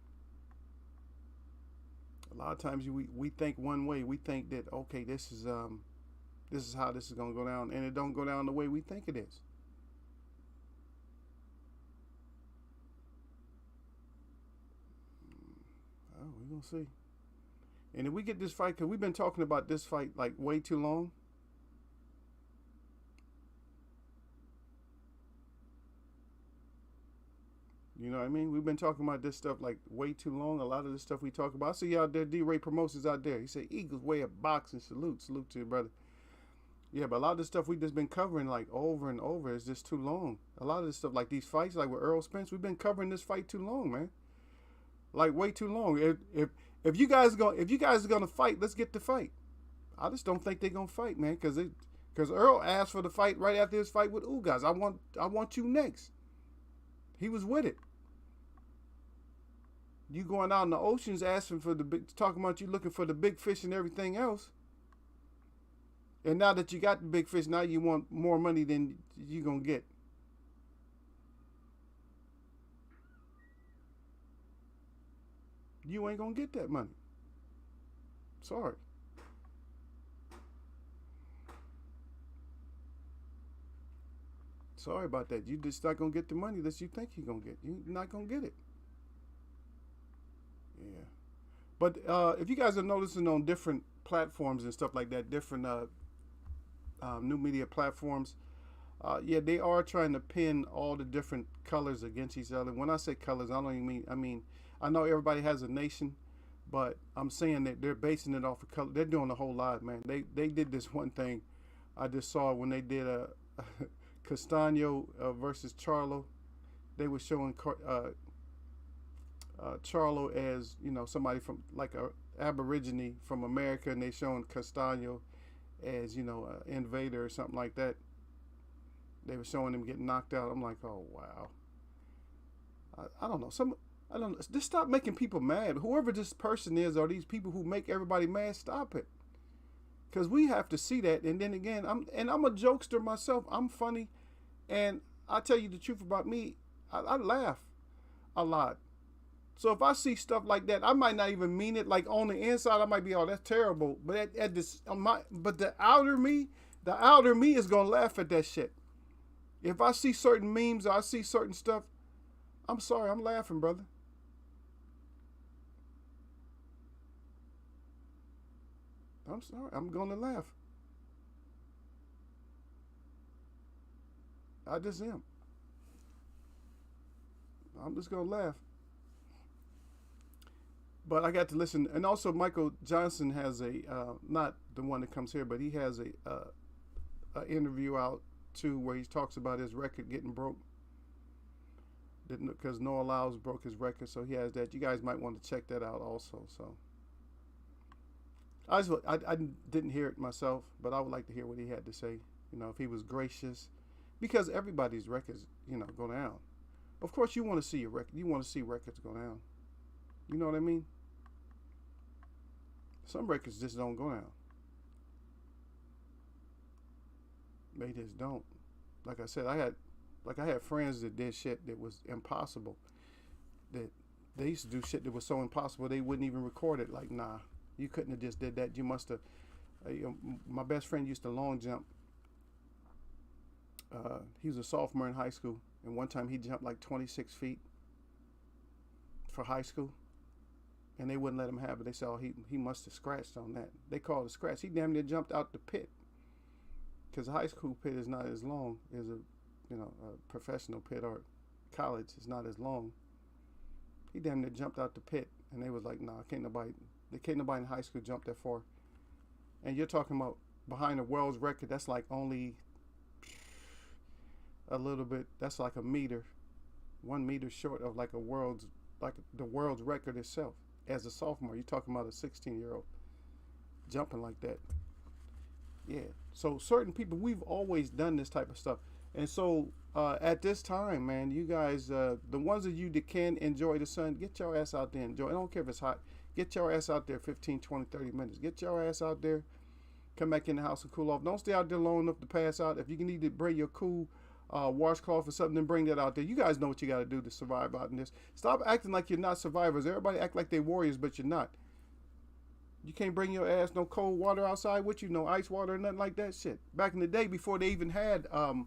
A lot of times we think one way. We think that okay, this is how this is gonna go down, and it don't go down the way we think it is. Oh, we're gonna see. And if we get this fight, because we've been talking about this fight like way too long. You know what I mean? We've been talking about this stuff like way too long. A lot of the stuff we talk about. I see you out there, D-Ray Promotions out there. He said, Eagles way of boxing. Salute. Salute to you, brother. Yeah, but a lot of the stuff we just been covering like over and over is just too long. A lot of this stuff, like these fights, like with Earl Spence, we've been covering this fight too long, man. Like way too long. If you guys are gonna fight, let's get the fight. I just don't think they're gonna fight, man, because Earl asked for the fight right after his fight with Ugas. I want you next. He was with it. You going out in the oceans asking for the big, talking about you looking for the big fish and everything else. And now that you got the big fish, now you want more money than you gonna get. You ain't gonna get that money. Sorry. Sorry about that. You just not gonna get the money that you think you're gonna get. You're not gonna get it. Yeah. But if you guys are noticing on different platforms and stuff like that, different new media platforms, yeah, they are trying to pin all the different colors against each other. When I say colors, I don't even mean, I know everybody has a nation, but I'm saying that they're basing it off of color. They're doing a whole lot, man. They did this one thing I just saw when they did a Castano versus Charlo. They were showing Charlo as, you know, somebody from like a Aborigine from America, and they showing Castano as, you know, an invader or something like that. They were showing him getting knocked out. I'm like, oh wow. I don't know. I don't know. Just stop making people mad. Whoever this person is, or these people who make everybody mad, stop it. Because we have to see that. And then again, I'm a jokester myself. I'm funny, and I tell you the truth about me. I laugh a lot. So if I see stuff like that, I might not even mean it. Like on the inside, I might be, oh, that's terrible. But but the outer me is gonna laugh at that shit. If I see certain memes or I see certain stuff, I'm sorry, I'm laughing, brother. I'm sorry, I'm gonna laugh. I just am. I'm just gonna laugh. But I got to listen, and also Michael Johnson has a not the one that comes here, but he has a interview out too where he talks about his record getting broke. Because Noah Lyles broke his record, so he has that. You guys might want to check that out also. So I didn't hear it myself, but I would like to hear what he had to say. You know, if he was gracious, because everybody's records, you know, go down. Of course, you want to see your record. You want to see records go down. You know what I mean? Some records just don't go down. They just don't. Like I said, I had friends that did shit that was impossible. That they used to do shit that was so impossible they wouldn't even record it. Like, nah, you couldn't have just did that. You must have. My best friend used to long jump. He was a sophomore in high school, and one time he jumped like 26 feet for high school, and they wouldn't let him have it. They said, oh, he must have scratched on that. They called it a scratch. He damn near jumped out the pit, because a high school pit is not as long as a professional pit, or college is not as long. He damn near jumped out the pit, and they was like, nah, can't nobody in high school jump that far. And you're talking about behind the world's record, that's like only a little bit, that's like a meter, 1 meter short of like the world's record itself. As a sophomore, you're talking about a 16-year-old jumping like that. Yeah. So certain people, we've always done this type of stuff. And so at this time, man, you guys, the ones of you that can enjoy the sun, get your ass out there and enjoy. I don't care if it's hot. Get your ass out there 15, 20, 30 minutes. Get your ass out there. Come back in the house and cool off. Don't stay out there long enough to pass out. If you need to bring your cool washcloth or something, then bring that out there. You guys know what you got to do to survive out in this. Stop acting like you're not survivors. Everybody act like they're warriors, but you're not. You can't bring your ass no cold water outside with you, no ice water or nothing like that shit. Back in the day, before they even had the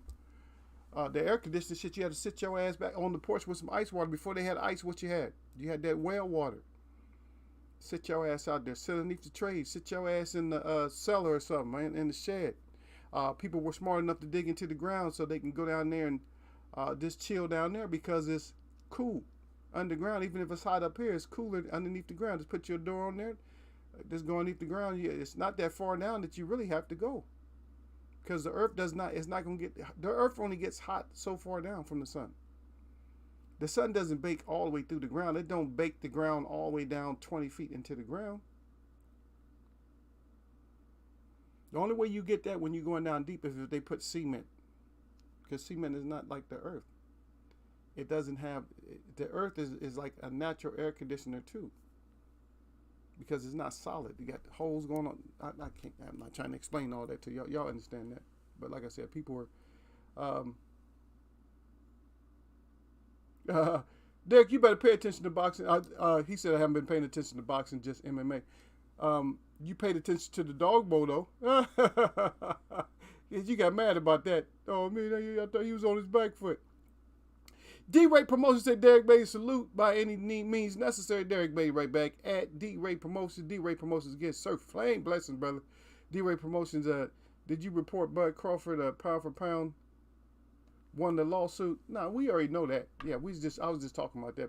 air conditioning shit, you had to sit your ass back on the porch with some ice water. Before they had ice, what you had? You had that well water. Sit your ass out there. Sit underneath the trees. Sit your ass in the cellar or something, man, in the shed. People were smart enough to dig into the ground so they can go down there and just chill down there because it's cool underground. Even if it's hot up here, it's cooler underneath the ground. Just put your door on there. Just go underneath the ground. Yeah, it's not that far down that you really have to go, because the earth does not. It's not gonna get. The earth only gets hot so far down from the sun. The sun doesn't bake all the way through the ground. It don't bake the ground all the way down 20 feet into the ground. The only way you get that when you're going down deep is if they put cement, because cement is not like the earth. It doesn't have, the earth is like a natural air conditioner too, because it's not solid. You got holes going on. I'm not trying to explain all that to y'all. Y'all understand that. But like I said, people were, Derek, you better pay attention to boxing. He said I haven't been paying attention to boxing, just MMA. You paid attention to the dog bowl, though. You got mad about that. Oh, man, I thought he was on his back foot. D-Ray Promotions said Derek Bay salute by any means necessary. Derek Bay right back at D-Ray Promotions. D-Ray Promotions again. Sir Flame blessings, brother. D-Ray Promotions, did you report Bud Crawford pound for pound won the lawsuit? No, we already know that. Yeah, I was just talking about that.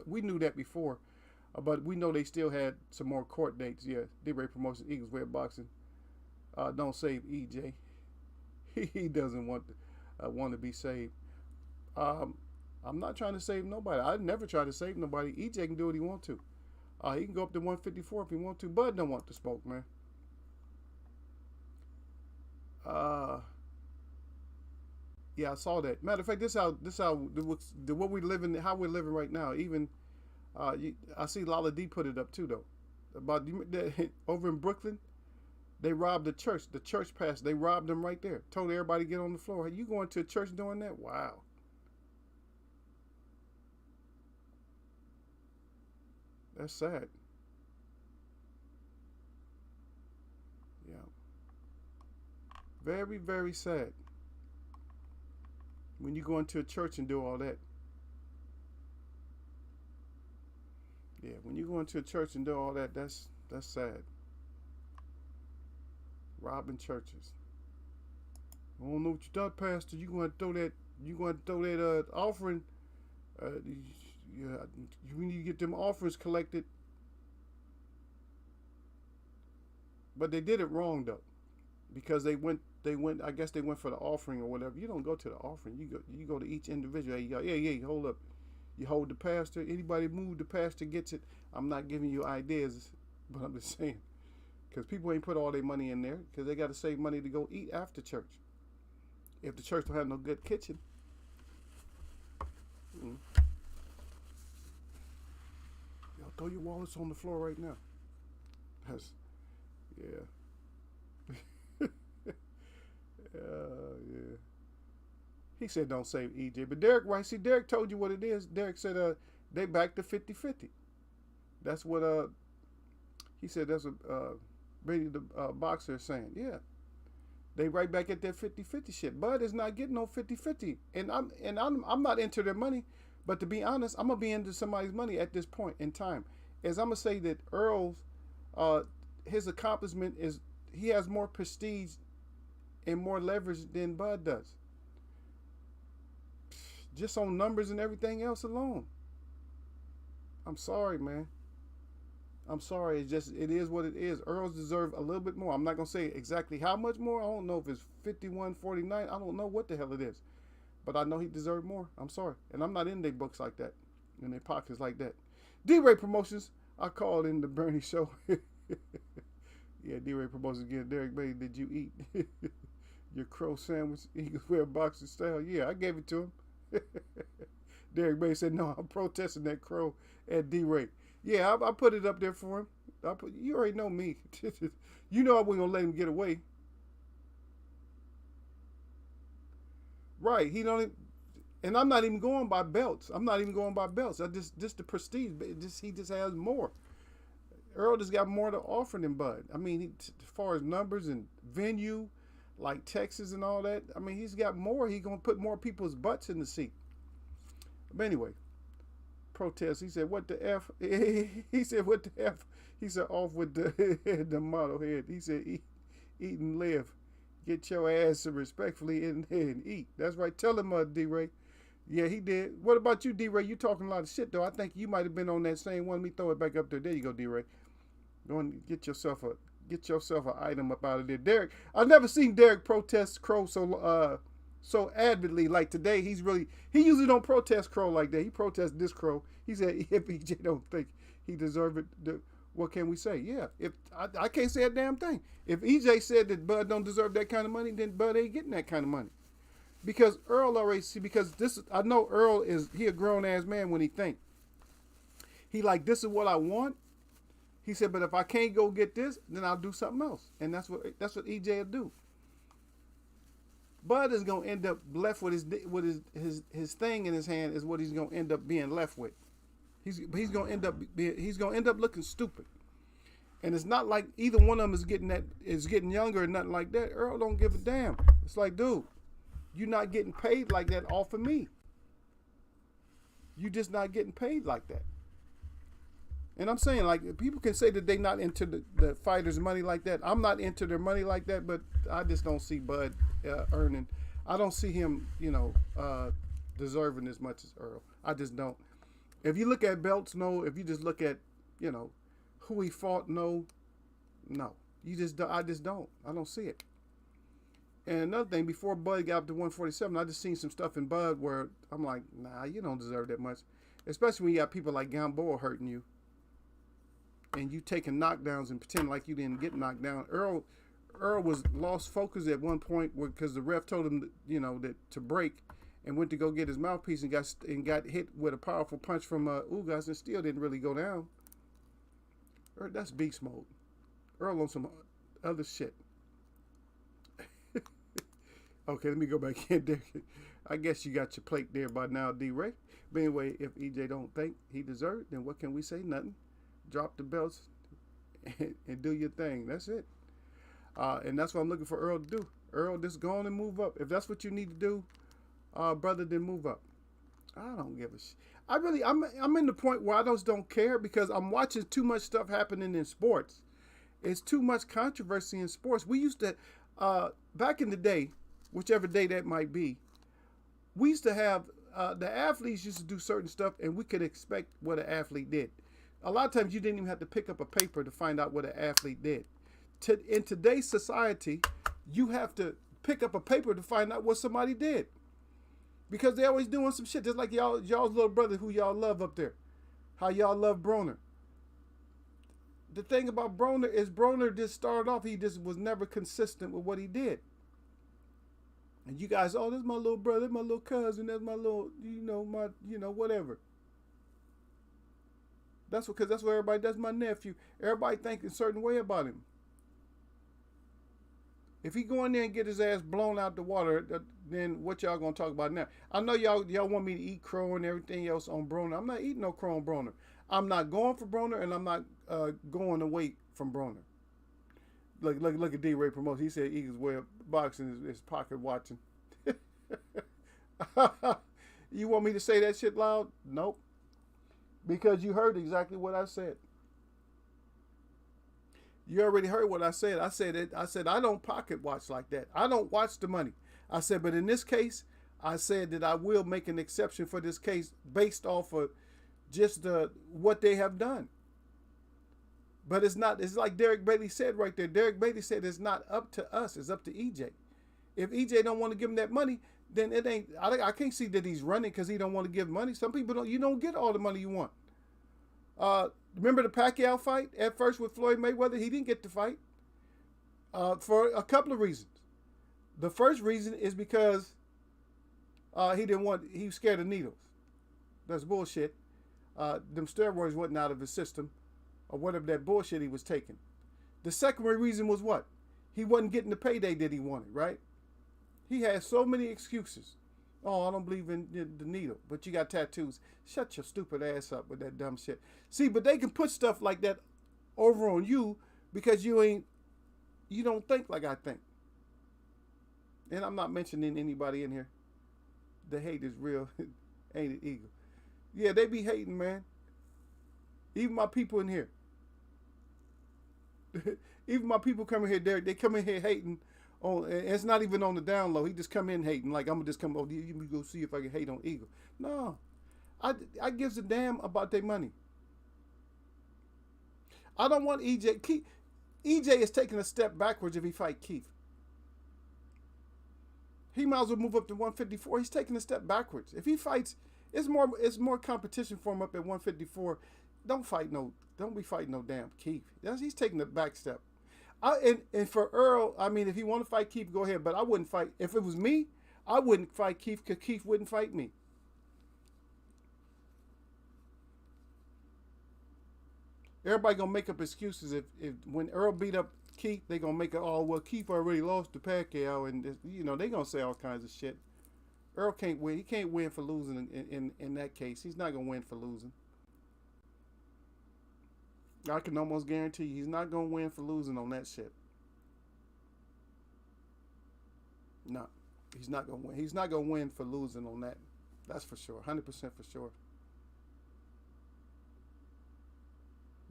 We knew that before, but we know they still had some more court dates. Yeah, D-Ray Promotions, Eagles Way of Boxing. Don't save EJ. He doesn't want to be saved. I'm not trying to save nobody. I never try to save nobody. EJ can do what he wants to. He can go up to 154 if he wants to. Bud don't want the smoke, man. Yeah, I saw that. Matter of fact, this how what we living, how we're living right now. Even I see Lala D put it up too, though. About over in Brooklyn, they robbed the church. The church pastor, they robbed them right there. Told everybody to get on the floor. Are you going to a church doing that? Wow. That's sad. Yeah. Very, very sad. When you go into a church and do all that. Yeah, when you go into a church and do all that, that's sad. Robbing churches. I don't know what you thought, Pastor. You going to throw that offering. We need to get them offerings collected. But they did it wrong though, because they went. I guess they went for the offering or whatever. You don't go to the offering. You go to each individual. You go, yeah. Hold up. You hold the pastor. Anybody move, the pastor gets it. I'm not giving you ideas, but I'm just saying, because people ain't put all their money in there because they got to save money to go eat after church. If the church don't have no good kitchen. Y'all throw your wallets on the floor right now. Yeah. Yeah. He said don't save EJ. But Derek, right? See, Derek told you what it is. Derek said they back to 50-50. That's what he said. That's what Brady the boxer is saying. Yeah. They right back at that 50-50 shit. Bud is not getting no 50-50. And I'm not into their money, but to be honest, I'm gonna be into somebody's money at this point in time. As I'm gonna say that Earl's his accomplishment is he has more prestige and more leverage than Bud does. Just on numbers and everything else alone. I'm sorry, man. I'm sorry. It is what it is. Earls deserve a little bit more. I'm not going to say exactly how much more. I don't know if it's 51-49. I don't know what the hell it is. But I know he deserved more. I'm sorry. And I'm not in their books like that. In their pockets like that. D-Ray Promotions. I called in the Bernie show. Yeah, D-Ray Promotions again. Derek Bay, did you eat your crow sandwich? Eagles wear boxing style? Yeah, I gave it to him. Derek Bay said, no, I'm protesting that crow at D-Ray. Yeah, I put it up there for him. You already know me. You know I wasn't going to let him get away. Right. And I'm not even going by belts. Just the prestige. He just has more. Earl just got more to offer than Bud. I mean, as far as numbers and venue, like Texas and all that, I mean, he's got more. He's going to put more people's butts in the seat. But anyway, protest. He said, what the F? He said, what the F? He said, off with the model head. He said, eat and live. Get your ass respectfully in there and eat. That's right. Tell him, D-Ray. Yeah, he did. What about you, D-Ray? You talking a lot of shit, though. I think you might have been on that same one. Let me throw it back up there. There you go, D-Ray. Go and get yourself an item up out of there. Derek, I've never seen Derek protest Crow so avidly like today. He usually don't protest Crow like that. He protests this Crow. He said if EJ don't think he deserve it, what can we say? Yeah, if I can't say a damn thing. If EJ said that Bud don't deserve that kind of money, then Bud ain't getting that kind of money. Because Earl already see, because I know Earl he a grown ass man when he think. He like, this is what I want. He said, but if I can't go get this, then I'll do something else. And that's what EJ will do. Bud is gonna end up left with his thing in his hand is what he's gonna end up being left with. He's gonna end up looking stupid. And it's not like either one of them is getting younger or nothing like that. Earl don't give a damn. It's like, dude, you're not getting paid like that off of me. You just not getting paid like that. And I'm saying, like, people can say that they not into the fighters' money like that. I'm not into their money like that, but I just don't see Bud earning. I don't see him, deserving as much as Earl. I just don't. If you look at belts, no. If you just look at, who he fought, no. I just don't. I don't see it. And another thing, before Bud got up to 147, I just seen some stuff in Bud where I'm like, nah, you don't deserve that much. Especially when you got people like Gamboa hurting you. And you taking knockdowns and pretend like you didn't get knocked down. Earl was lost focus at one point because the ref told him, that to break, and went to go get his mouthpiece and got hit with a powerful punch from Ugas and still didn't really go down. That's beast mode. Earl on some other shit. Okay, let me go back in there. I guess you got your plate there by now, D-Ray. But anyway, if EJ don't think he deserved, then what can we say? Nothing. Drop the belts and do your thing. That's it. And that's what I'm looking for Earl to do. Earl, just go on and move up. If that's what you need to do, brother, then move up. I don't give a shit. I'm in the point where I just don't care because I'm watching too much stuff happening in sports. It's too much controversy in sports. We used to, back in the day, whichever day that might be, we used to have, the athletes used to do certain stuff and we could expect what an athlete did. A lot of times you didn't even have to pick up a paper to find out what an athlete did. In today's society, you have to pick up a paper to find out what somebody did. Because they're always doing some shit. Just like y'all's little brother who y'all love up there. How y'all love Broner. The thing about Broner is Broner just started off, he just was never consistent with what he did. And you guys, oh, that's my little brother, that's my little cousin, that's my little, whatever. That's what everybody, that's my nephew. Everybody think a certain way about him. If he go in there and get his ass blown out the water, then what y'all gonna talk about now? I know y'all want me to eat crow and everything else on Broner. I'm not eating no crow on Broner. I'm not going for Broner, and I'm not going away from Broner. Look at D-Ray promotes. He said Eagles way up boxing is pocket watching. You want me to say that shit loud? Nope. Because you heard exactly what I said. You already heard what I said. I said I don't pocket watch like that. I don't watch the money. I said, but in this case, I said that I will make an exception for this case based off of just what they have done. But it's like Derek Bailey said right there. Derek Bailey said it's not up to us. It's up to EJ. If EJ don't want to give him that money, then it ain't. I can't see that he's running because he don't want to give money. Some people don't. You don't get all the money you want. Remember the Pacquiao fight at first with Floyd Mayweather? He didn't get to fight for a couple of reasons. The first reason is because he was scared of needles. That's bullshit. Them steroids wasn't out of his system or whatever that bullshit he was taking. The secondary reason was what? He wasn't getting the payday that he wanted, right? He had so many excuses. Oh, I don't believe in the needle, but you got tattoos. Shut your stupid ass up with that dumb shit. See, but they can put stuff like that over on you because you don't think like I think. And I'm not mentioning anybody in here. The hate is real, ain't it, Eagle? Yeah, they be hating, man. Even my people in here. Even my people come in here, they come in here hating Oh, it's not even on the down low. He just come in hating. Like, I'm gonna just come over. You go see if I can hate on Eagle. No, I gives a damn about their money. I don't want EJ. EJ is taking a step backwards if he fight Keith. He might as well move up to 154. He's taking a step backwards. If he fights, it's more competition for him up at 154. Don't be fighting no damn Keith. He's taking a back step. And for Earl, I mean, if he want to fight Keith, go ahead. But I wouldn't fight. If it was me, I wouldn't fight Keith because Keith wouldn't fight me. Everybody gonna make up excuses if when Earl beat up Keith, they gonna make it all, well, Keith already lost to Pacquiao, and they gonna say all kinds of shit. Earl can't win. He can't win for losing in that case. He's not gonna win for losing. I can almost guarantee you he's not gonna win for losing on that shit. No, he's not gonna win. He's not gonna win for losing on that. That's for sure. 100% for sure.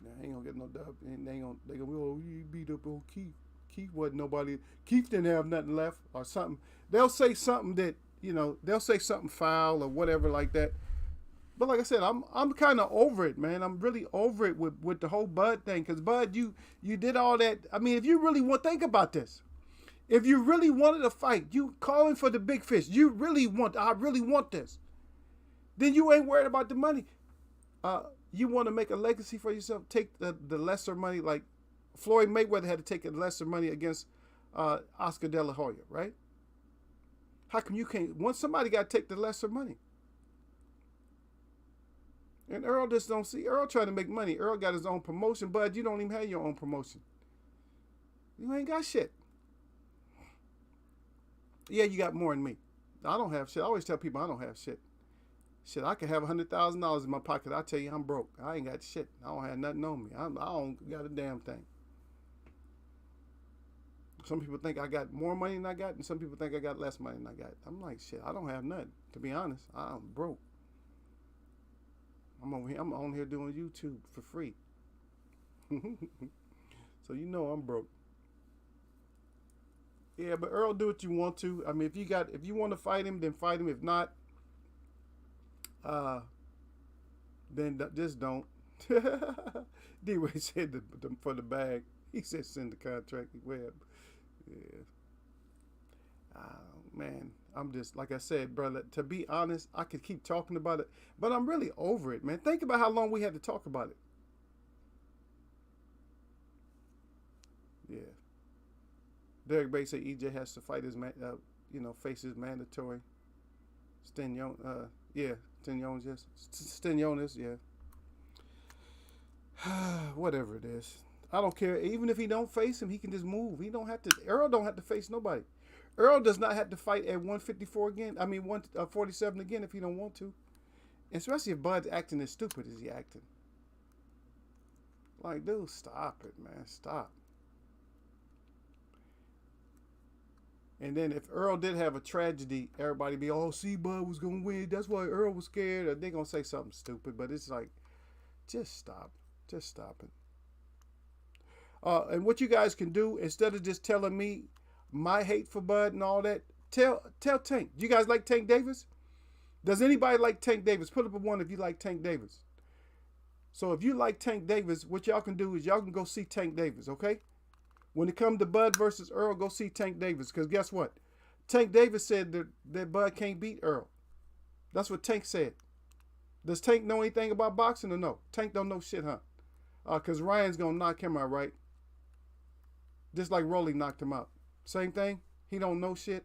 Yeah, he ain't gonna get no dub. They gonna oh, you beat up old Keith. Keith wasn't nobody. Keith didn't have nothing left or something. They'll say something that they'll say something foul or whatever like that. But like I said, I'm kind of over it, man. I'm really over it with the whole Bud thing. Because Bud, you did all that. I mean, if you really think about this. If you really wanted to fight, you calling for the big fish. I really want this. Then you ain't worried about the money. You want to make a legacy for yourself, take the lesser money. Like Floyd Mayweather had to take a lesser money against Oscar De La Hoya, right? How come you can't? Once somebody got to take the lesser money. And Earl just don't see. Earl trying to make money. Earl got his own promotion, but you don't even have your own promotion. You ain't got shit. Yeah, you got more than me. I don't have shit. I always tell people I don't have shit. Shit, I could have $100,000 in my pocket. I tell you, I'm broke. I ain't got shit. I don't have nothing on me. I don't got a damn thing. Some people think I got more money than I got, and some people think I got less money than I got. I'm like, shit, I don't have nothing. To be honest, I'm broke. I'm on here doing YouTube for free. So I'm broke. Yeah, but Earl, do what you want to. I mean, if you want to fight him, then fight him. If not, then just don't. D-Ray said for the bag. He said send the contract. Web. Yeah. Man, I'm just, like I said, brother, to be honest, I could keep talking about it, but I'm really over it, man. Think about how long we had to talk about it. Yeah. Derek Bates said EJ has to fight his, face his mandatory. Stenyonis, yes. Stenyonis, yeah. Whatever it is. I don't care. Even if he don't face him, he can just move. Earl don't have to face nobody. Earl does not have to fight at 154 again. I mean, 147 again if he don't want to. Especially if Bud's acting as stupid as he acting. Like, dude, stop it, man. Stop. And then if Earl did have a tragedy, everybody be, oh, see, Bud was going to win. That's why Earl was scared. Or they're going to say something stupid. But it's like, just stop. Just stop it. And what you guys can do, instead of just telling me my hate for Bud and all that, tell Tank. Do you guys like Tank Davis? Does anybody like Tank Davis? Put up a 1 if you like Tank Davis. So if you like Tank Davis, what y'all can do is y'all can go see Tank Davis, okay? When it comes to Bud versus Earl, go see Tank Davis. Because guess what? Tank Davis said that Bud can't beat Earl. That's what Tank said. Does Tank know anything about boxing or no? Tank don't know shit, huh? Because Ryan's going to knock him out, right? Just like Rolly knocked him out. Same thing. He don't know shit.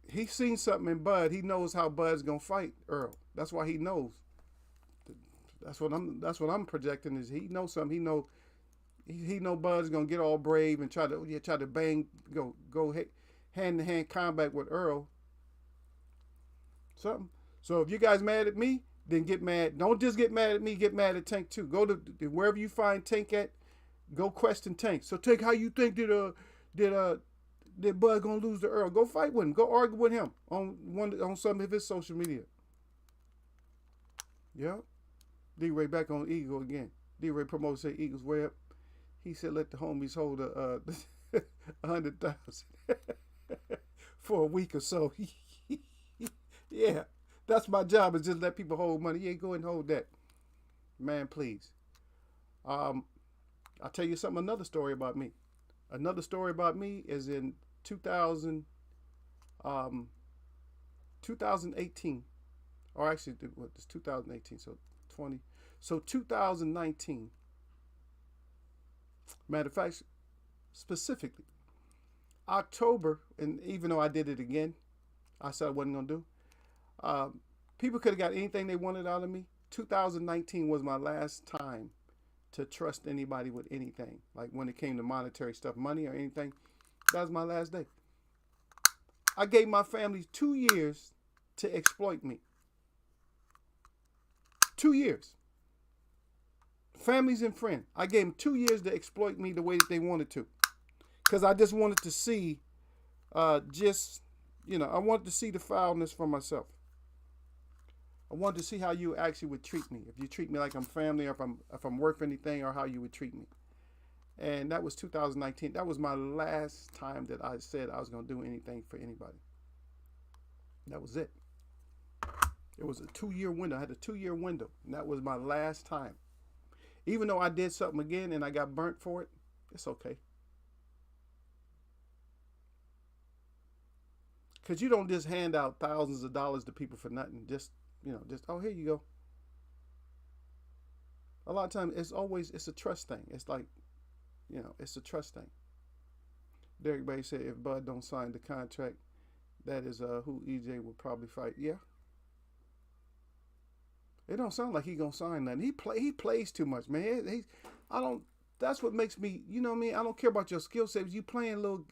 He's seen something in Bud. He knows how Bud's going to fight Earl. That's why he knows. That's what I'm projecting is he knows something. He know Bud's gonna get all brave and try to bang go hand to hand combat with Earl. Something. So if you guys mad at me, then get mad. Don't just get mad at me. Get mad at Tank too. Go to wherever you find Tank at. Go question Tank. So Tank, how you think that Bud gonna lose to Earl? Go fight with him. Go argue with him on some of his social media. Yeah. D-Ray back on Eagle again. D-Ray promoter say Eagles way up. He said, let the homies hold $100,000 for a week or so. Yeah, that's my job, is just let people hold money. Yeah, go ahead and hold that. Man, please. I'll tell you something, another story about me. Another story about me is in 2018, or actually, what, it's 2018, so 20. So 2019, matter of fact, specifically, October, and even though I did it again, I said I wasn't going to do. People could have got anything they wanted out of me. 2019 was my last time to trust anybody with anything. Like when it came to monetary stuff, money or anything, that was my last day. I gave my family 2 years to exploit me. 2 years. Families and friends. I gave them 2 years to exploit me the way that they wanted to. Because I just wanted to see, I wanted to see the foulness for myself. I wanted to see how you actually would treat me. If you treat me like I'm family, or if I'm worth anything, or how you would treat me. And that was 2019. That was my last time that I said I was going to do anything for anybody. That was it. It was a 2-year window. I had a 2-year window. And that was my last time. Even though I did something again and I got burnt for it, it's okay. Because you don't just hand out thousands of dollars to people for nothing. Just, oh, here you go. A lot of times, it's a trust thing. It's like, it's a trust thing. Derek Bay said if Bud don't sign the contract, that is who EJ would probably fight. Yeah. It don't sound like he gonna sign nothing. He plays too much, man. That's what makes me, you know what I mean? I don't care about your skill set. You playing little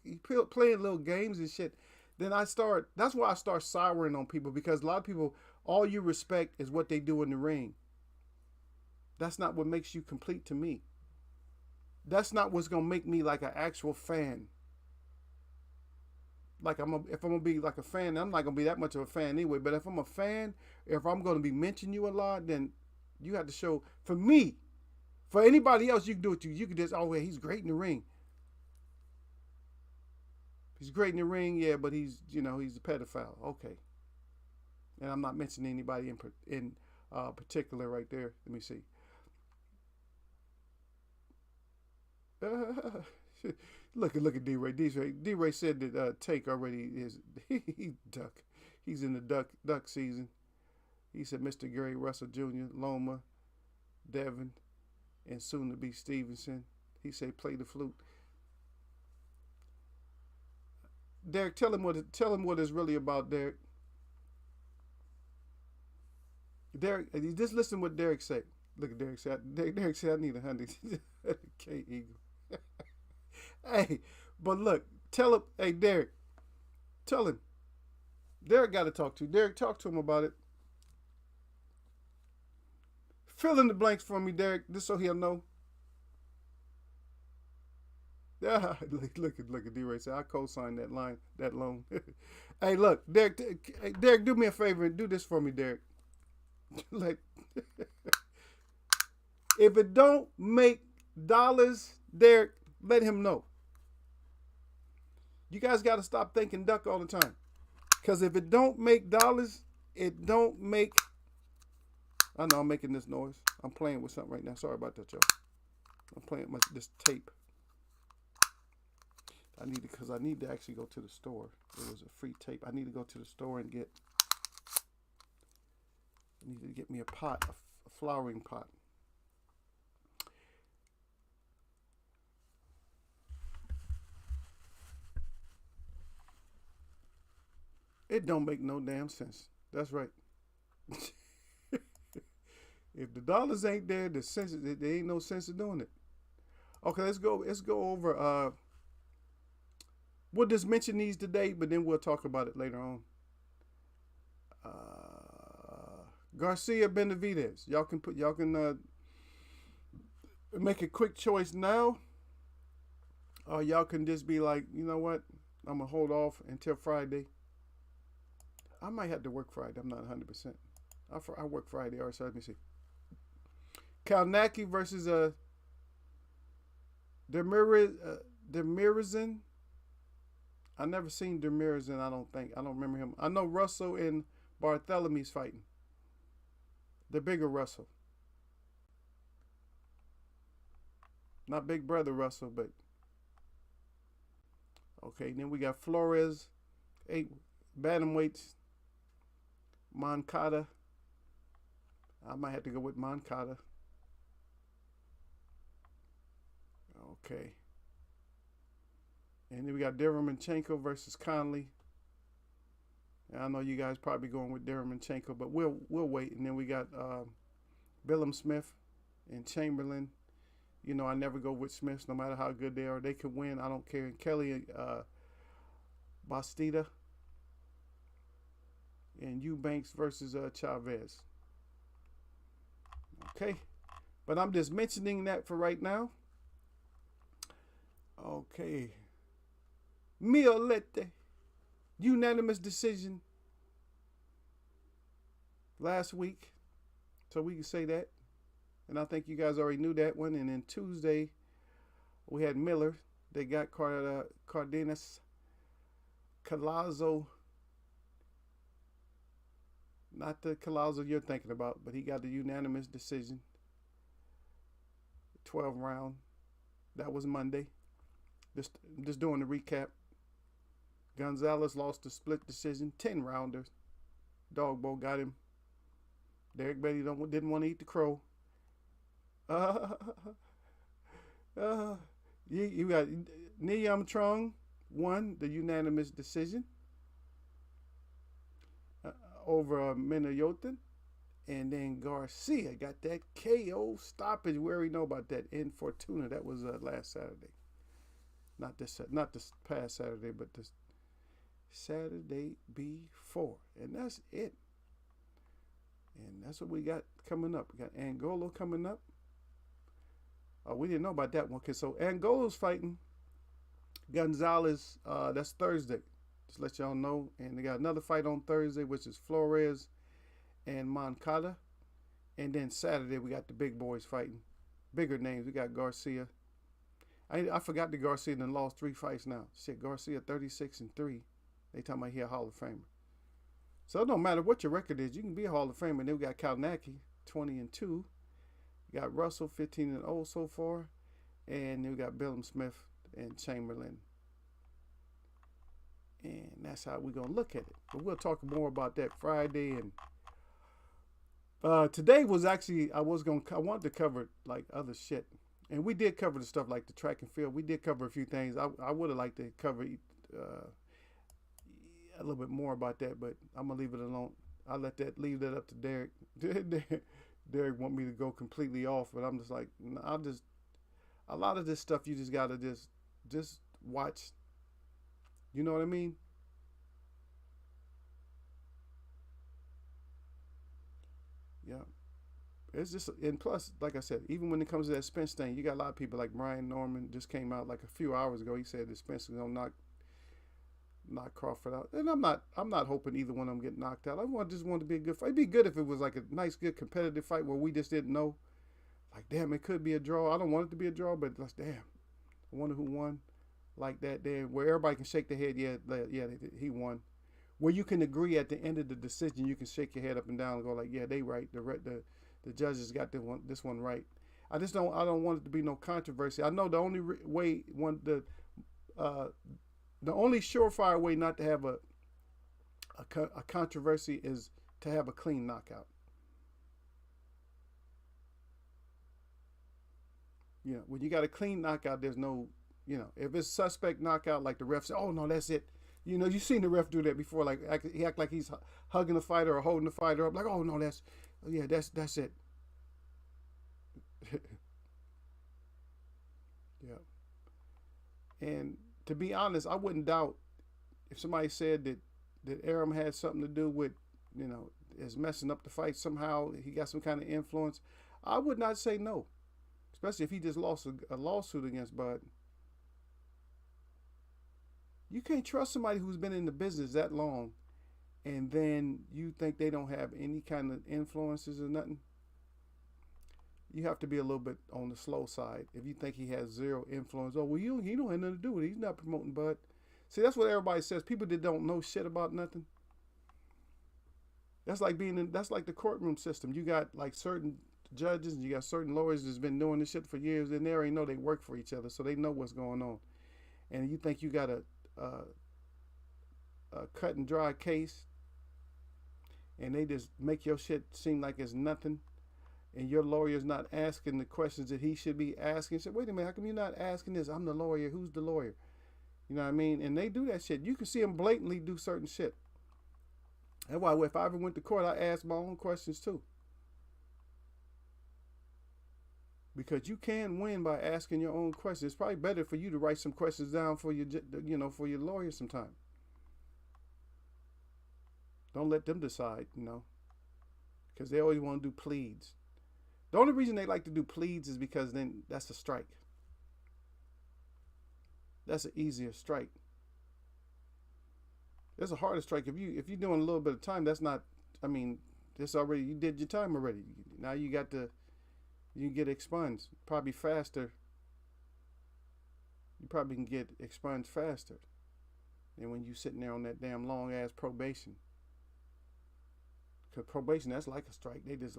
games and shit. Then that's why I start souring on people, because a lot of people, all you respect is what they do in the ring. That's not what makes you complete to me. That's not what's going to make me like an actual fan. Like if I'm going to be like a fan, I'm not going to be that much of a fan anyway. But if I'm a fan, if I'm going to be mentioning you a lot, then you have to show, for me, for anybody else, you can do it too. You can just, oh, yeah, he's great in the ring. He's great in the ring, yeah, but he's a pedophile. Okay. And I'm not mentioning anybody in particular right there. Let me see. Look at D-Ray. D-Ray said that Take already is he's duck. He's in the duck season. He said Mr. Gary Russell Jr., Loma, Devin, and soon to be Stevenson. He said play the flute. Derek, tell him what it's really about, Derek. Derek, just listen to what Derek said. Look at Derek said. Derek said I need 100 K Eagle. Hey, but look, tell him. Hey, Derek, tell him. Derek got to talk to. Derek, talk to him about it. Fill in the blanks for me, Derek, just so he'll know. Yeah, look at D-Ray say I co-signed that loan. Hey, look, Derek, do me a favor and do this for me, Derek. Like, if it don't make dollars, Derek, let him know. You guys got to stop thinking duck all the time, because if it don't make dollars, it don't make. I know I'm making this noise. I'm playing with something right now. Sorry about that, y'all. I'm playing with this tape. I need to actually go to the store. It was a free tape. I need to go to the store and get. I need to get me a pot, a flowering pot. It don't make no damn sense. That's right. If the dollars ain't there, there ain't no sense of doing it. Okay, let's go over. We'll just mention these today, but then we'll talk about it later on. Garcia Benavidez. Y'all can make a quick choice now. Or y'all can just be like, you know what? I'm going to hold off until Friday. I might have to work Friday. I'm not 100%. I work Friday. All right, so let me see. Kalnacki versus Demirizin. I never seen Demirizin. I don't think. I don't remember him. I know Russell and Barthelemy's fighting. The bigger Russell, not Big Brother Russell, but okay. Then we got Flores, 8 bantamweights. Moncada. I might have to go with Moncada. Okay. And then we got Derevyanchenko versus Conley. And I know you guys probably going with Derevyanchenko, but we'll wait. And then we got Billum Smith and Chamberlain. You know, I never go with Smiths, no matter how good they are. They could win. I don't care. Kelly Bastida and Eubanks versus Chavez. Okay. But I'm just mentioning that for right now. Okay. Miolete. Unanimous decision last week. So we can say that. And I think you guys already knew that one. And then Tuesday, we had Miller. They got Cardenas. Collazo. Not the Collazo you're thinking about, but he got the unanimous decision. 12 round. That was Monday. Just doing the recap. Gonzalez lost the split decision, 10 rounders. Dogbo got him. Derek Beatty didn't want to eat the crow. You got Neil Trong won the unanimous decision over Minayotin. And then Garcia got that KO stoppage. We already know about that in Fortuna. That was last Saturday. Not this past Saturday, but this Saturday before. And that's it. And that's what we got coming up. We got Angola coming up. Oh, we didn't know about that one. Okay, so Angola's fighting Gonzalez. That's Thursday. Just let y'all know. And they got another fight on Thursday, which is Flores and Moncada. And then Saturday, we got the big boys fighting. Bigger names. We got Garcia. I forgot that Garcia done lost 3 fights now. Shit, Garcia 36-3. They talking about he a Hall of Famer. So it don't matter what your record is. You can be a Hall of Famer. And then we got Kalnacki, 20-2. You got Russell, 15-0 so far. And then we got Billum Smith and Chamberlain. And that's how we're going to look at it. But we'll talk more about that Friday. And today was actually, I wanted to cover like other shit. And we did cover the stuff like the track and field. We did cover a few things. I would have liked to cover a little bit more about that, but I'm gonna leave it alone. I'll leave that up to Derek. Derek want me to go completely off, but I'm just like, a lot of this stuff you just gotta just watch. You know what I mean? Yeah. It's just, and plus, like I said, even when it comes to that Spence thing, you got a lot of people like Brian Norman just came out like a few hours ago. He said that Spence is gonna knock Crawford out, and I'm not hoping either one of them get knocked out. Just want to be a good fight. It'd be good if it was like a nice, good competitive fight where we just didn't know. Like, damn, it could be a draw. I don't want it to be a draw, but that's damn. I wonder who won. Like that, there where everybody can shake their head. Yeah, he won. Where you can agree at the end of the decision, you can shake your head up and down and go like, yeah, they right. The judges got this one right. I don't want it to be no controversy. I know the only way the only surefire way not to have a controversy is to have a clean knockout. You know, when you got a clean knockout, there's no, you know, if it's suspect knockout, like the ref said, oh no, that's it. You know, you've seen the ref do that before. Like he act like he's hugging the fighter or holding the fighter up. Like, oh no, that's it. Yeah. And to be honest, I wouldn't doubt if somebody said that Aram had something to do with, you know, is messing up the fight somehow. He got some kind of influence. I would not say no, especially if he just lost a lawsuit against Bud. You can't trust somebody who's been in the business that long, and then you think they don't have any kind of influences or nothing. You have to be a little bit on the slow side. If you think he has zero influence, oh well, he don't have nothing to do with it. He's not promoting Bud. See, that's what everybody says. People that don't know shit about nothing. That's like that's like the courtroom system. You got like certain judges and you got certain lawyers that's been doing this shit for years, and they already know they work for each other, so they know what's going on. And you think you got a cut and dry case, and they just make your shit seem like it's nothing, and your lawyer's not asking the questions that he should be asking. Say, wait a minute, how come you're not asking this? I'm the lawyer. Who's the lawyer? You know what I mean? And they do that shit. You can see them blatantly do certain shit. That's why if I ever went to court, I asked my own questions too. Because you can win by asking your own questions. It's probably better for you to write some questions down for your, for your lawyer sometime. Don't let them decide, because they always want to do pleads. The only reason they like to do pleads is because then that's a strike. That's an easier strike. There's a harder strike. If you're doing a little bit of time, that's not. I mean, this already, you did your time already. Now you can get expunged probably faster. You probably can get expunged faster than when you sitting there on that damn long ass probation. Cause probation, that's like a strike. They just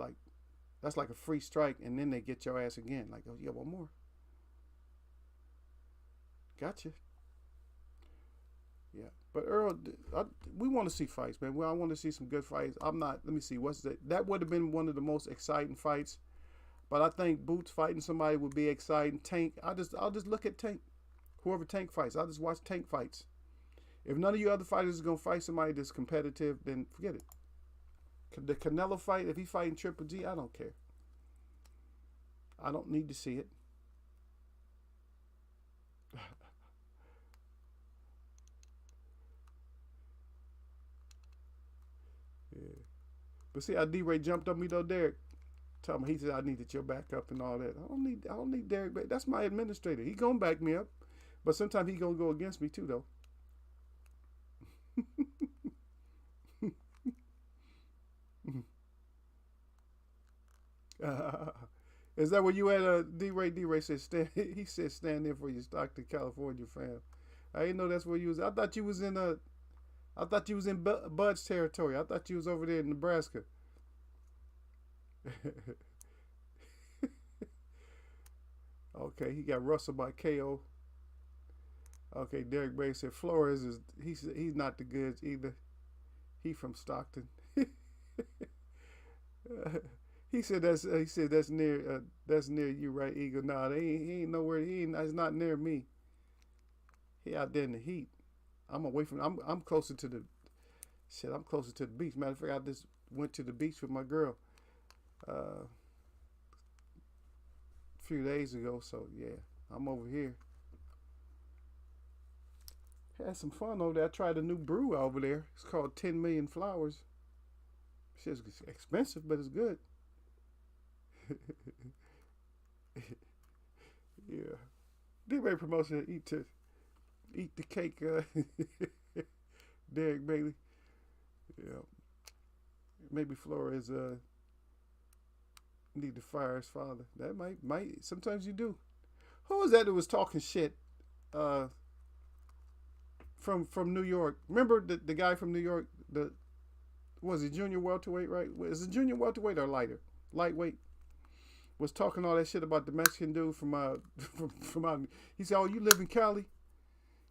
that's like a free strike, and then they get your ass again. Like, oh, you got one more. Gotcha. Yeah, but Earl, we want to see fights, man. I want to see some good fights. I'm not. Let me see. What's that? That would have been one of the most exciting fights. But I think Boots fighting somebody would be exciting. Tank, I'll just look at Tank. Whoever Tank fights, I'll just watch Tank fights. If none of you other fighters is gonna fight somebody that's competitive, then forget it. The Canelo fight, if he's fighting Triple G, I don't care. I don't need to see it. Yeah. But see how D-Ray jumped on me though, Derek? Tell me, he said I needed your backup and all that. I don't need Derek back. That's my administrator. He gonna back me up. But sometimes he gonna go against me too though. Is that where you at, D-Ray? D-Ray said, he said, stand there for your Stockton, California fam. I didn't know that's where you was. I thought you was in Bud's territory. I thought you was over there in Nebraska. Okay, he got rustled by KO. Okay, Derek Bay said Flores he's not the goods either. He from Stockton. He said that's near you, right, Eagle? Nah, he ain't nowhere. It's not near me. He out there in the heat. I'm away from. I'm closer to the shit. I'm closer to the beach. Matter of fact, I just went to the beach with my girl a few days ago. So yeah, I'm over here. Had some fun over there. I tried a new brew over there. It's called 10 Million Flowers. Shit's expensive, but it's good. Yeah. D-Bay promotion, eat the cake, Derek Bailey. Yeah. Maybe Flores need to fire his father. That might sometimes you do. Who was that was talking shit from New York? Remember the guy from New York, was it junior welterweight, right? Is it junior welterweight or lightweight? Was talking all that shit about the Mexican dude from out. He said, "Oh, you live in Cali?"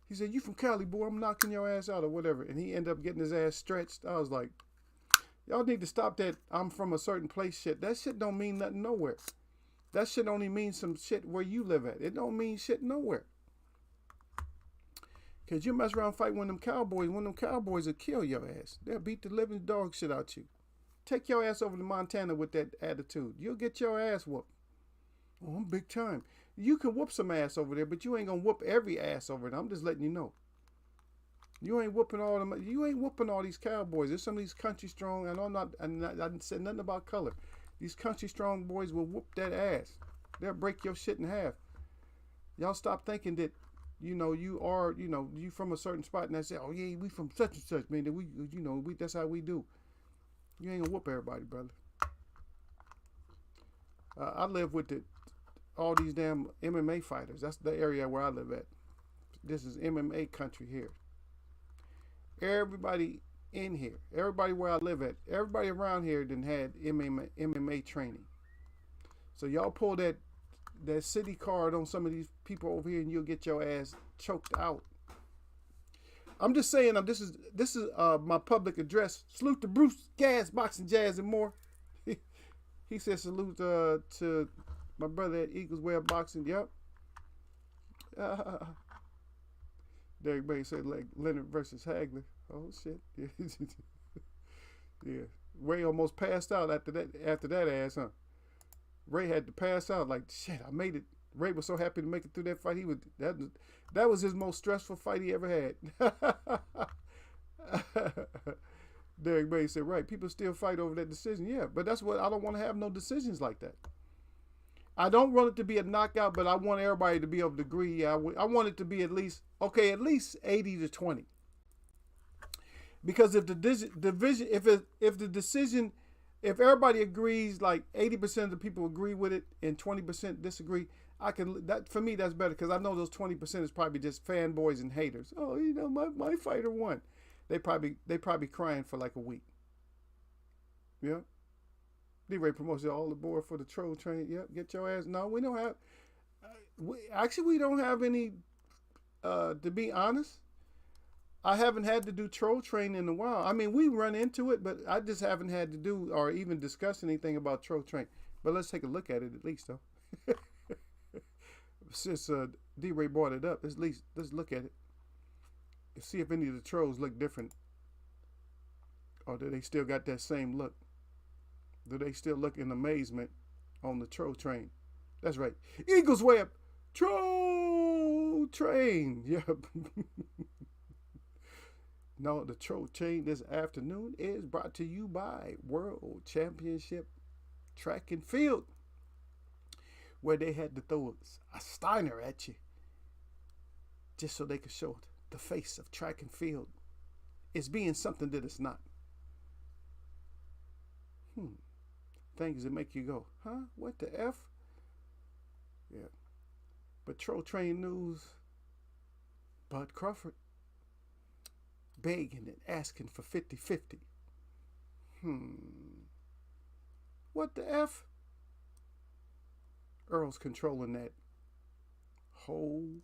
He said, "You from Cali, boy? I'm knocking your ass out or whatever." And he ended up getting his ass stretched. I was like, y'all need to stop that I'm from a certain place shit. That shit don't mean nothing nowhere. That shit only means some shit where you live at. It don't mean shit nowhere. Because you mess around fighting one of them cowboys will kill your ass. They'll beat the living dog shit out you. Take your ass over to Montana with that attitude. You'll get your ass whooped. Oh, I'm big time. You can whoop some ass over there, but you ain't gonna whoop every ass over there. I'm just letting you know. You ain't whooping all them. You ain't whooping all these cowboys. There's some of these country strong. I didn't say nothing about color. These country strong boys will whoop that ass. They'll break your shit in half. Y'all stop thinking that, you from a certain spot, and they say, oh yeah, we from such and such, man. That that's how we do. You ain't gonna whoop everybody, brother. I live with all these damn MMA fighters. That's the area where I live at. This is MMA country here. Everybody in here, everybody where I live at, everybody around here done had MMA training. So y'all pull that city card on some of these people over here, and you'll get your ass choked out. I'm just saying. This is my public address. Salute to Bruce Gas, Boxing, Jazz, and more. He said salute to my brother at Eagles Way of Boxing. Yep. Derek Bay said like Leonard versus Hagler. Oh shit. Yeah. Ray almost passed out after that ass, huh? Ray had to pass out like shit. I made it. Ray was so happy to make it through that fight. That was his most stressful fight he ever had. Derek Bay said, right, people still fight over that decision. Yeah, but that's what I don't want to have no decisions like that. I don't want it to be a knockout, but I want everybody to be able to agree. I want it to be at least 80-20. Because if the division, if everybody agrees, like 80% of the people agree with it and 20% disagree, for me that's better because I know those 20% is probably just fanboys and haters. Oh, my fighter won. They probably crying for like a week. Yeah. D-Ray promotion all aboard for the troll train. Yep, get your ass. No, we don't have. We don't have any. To be honest, I haven't had to do troll train in a while. I mean, we run into it, but I just haven't had to do or even discuss anything about troll train. But let's take a look at it at least, though. Since D-Ray brought it up, at least let's look at it. See if any of the trolls look different, or do they still got that same look? Do they still look in amazement on the troll train? That's right. Eagles Way Up Troll Train. Yep. No, the troll train this afternoon is brought to you by World Championship Track and Field, where they had to throw a Steiner at you just so they could show the face of track and field is being something that it's not. Things that make you go, huh? What the F? Yeah. But troll train news, Bud Crawford begging and asking for 50-50. What the F? Earl's controlling that whole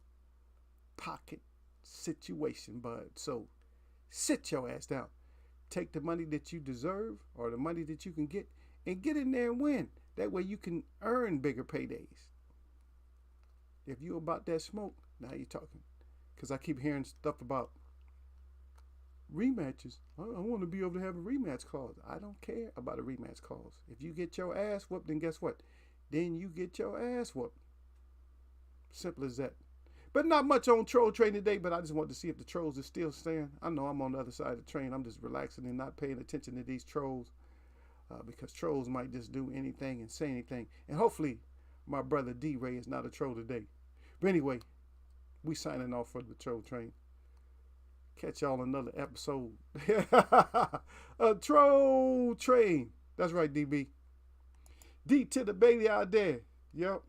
pocket situation, Bud. So sit your ass down. Take the money that you deserve or the money that you can get and get in there and win. That way you can earn bigger paydays. If you about that smoke, now you're talking. Because I keep hearing stuff about rematches. I want to be able to have a rematch clause. I don't care about a rematch clause. If you get your ass whooped, then guess what? Then you get your ass whooped. Simple as that. But not much on troll train today, but I just want to see if the trolls are still staying. I know I'm on the other side of the train. I'm just relaxing and not paying attention to these trolls because trolls might just do anything and say anything. And hopefully my brother D-Ray is not a troll today. But anyway, we signing off for the troll train. Catch y'all another episode. A troll train. That's right, DB. D to the baby out there. Yep.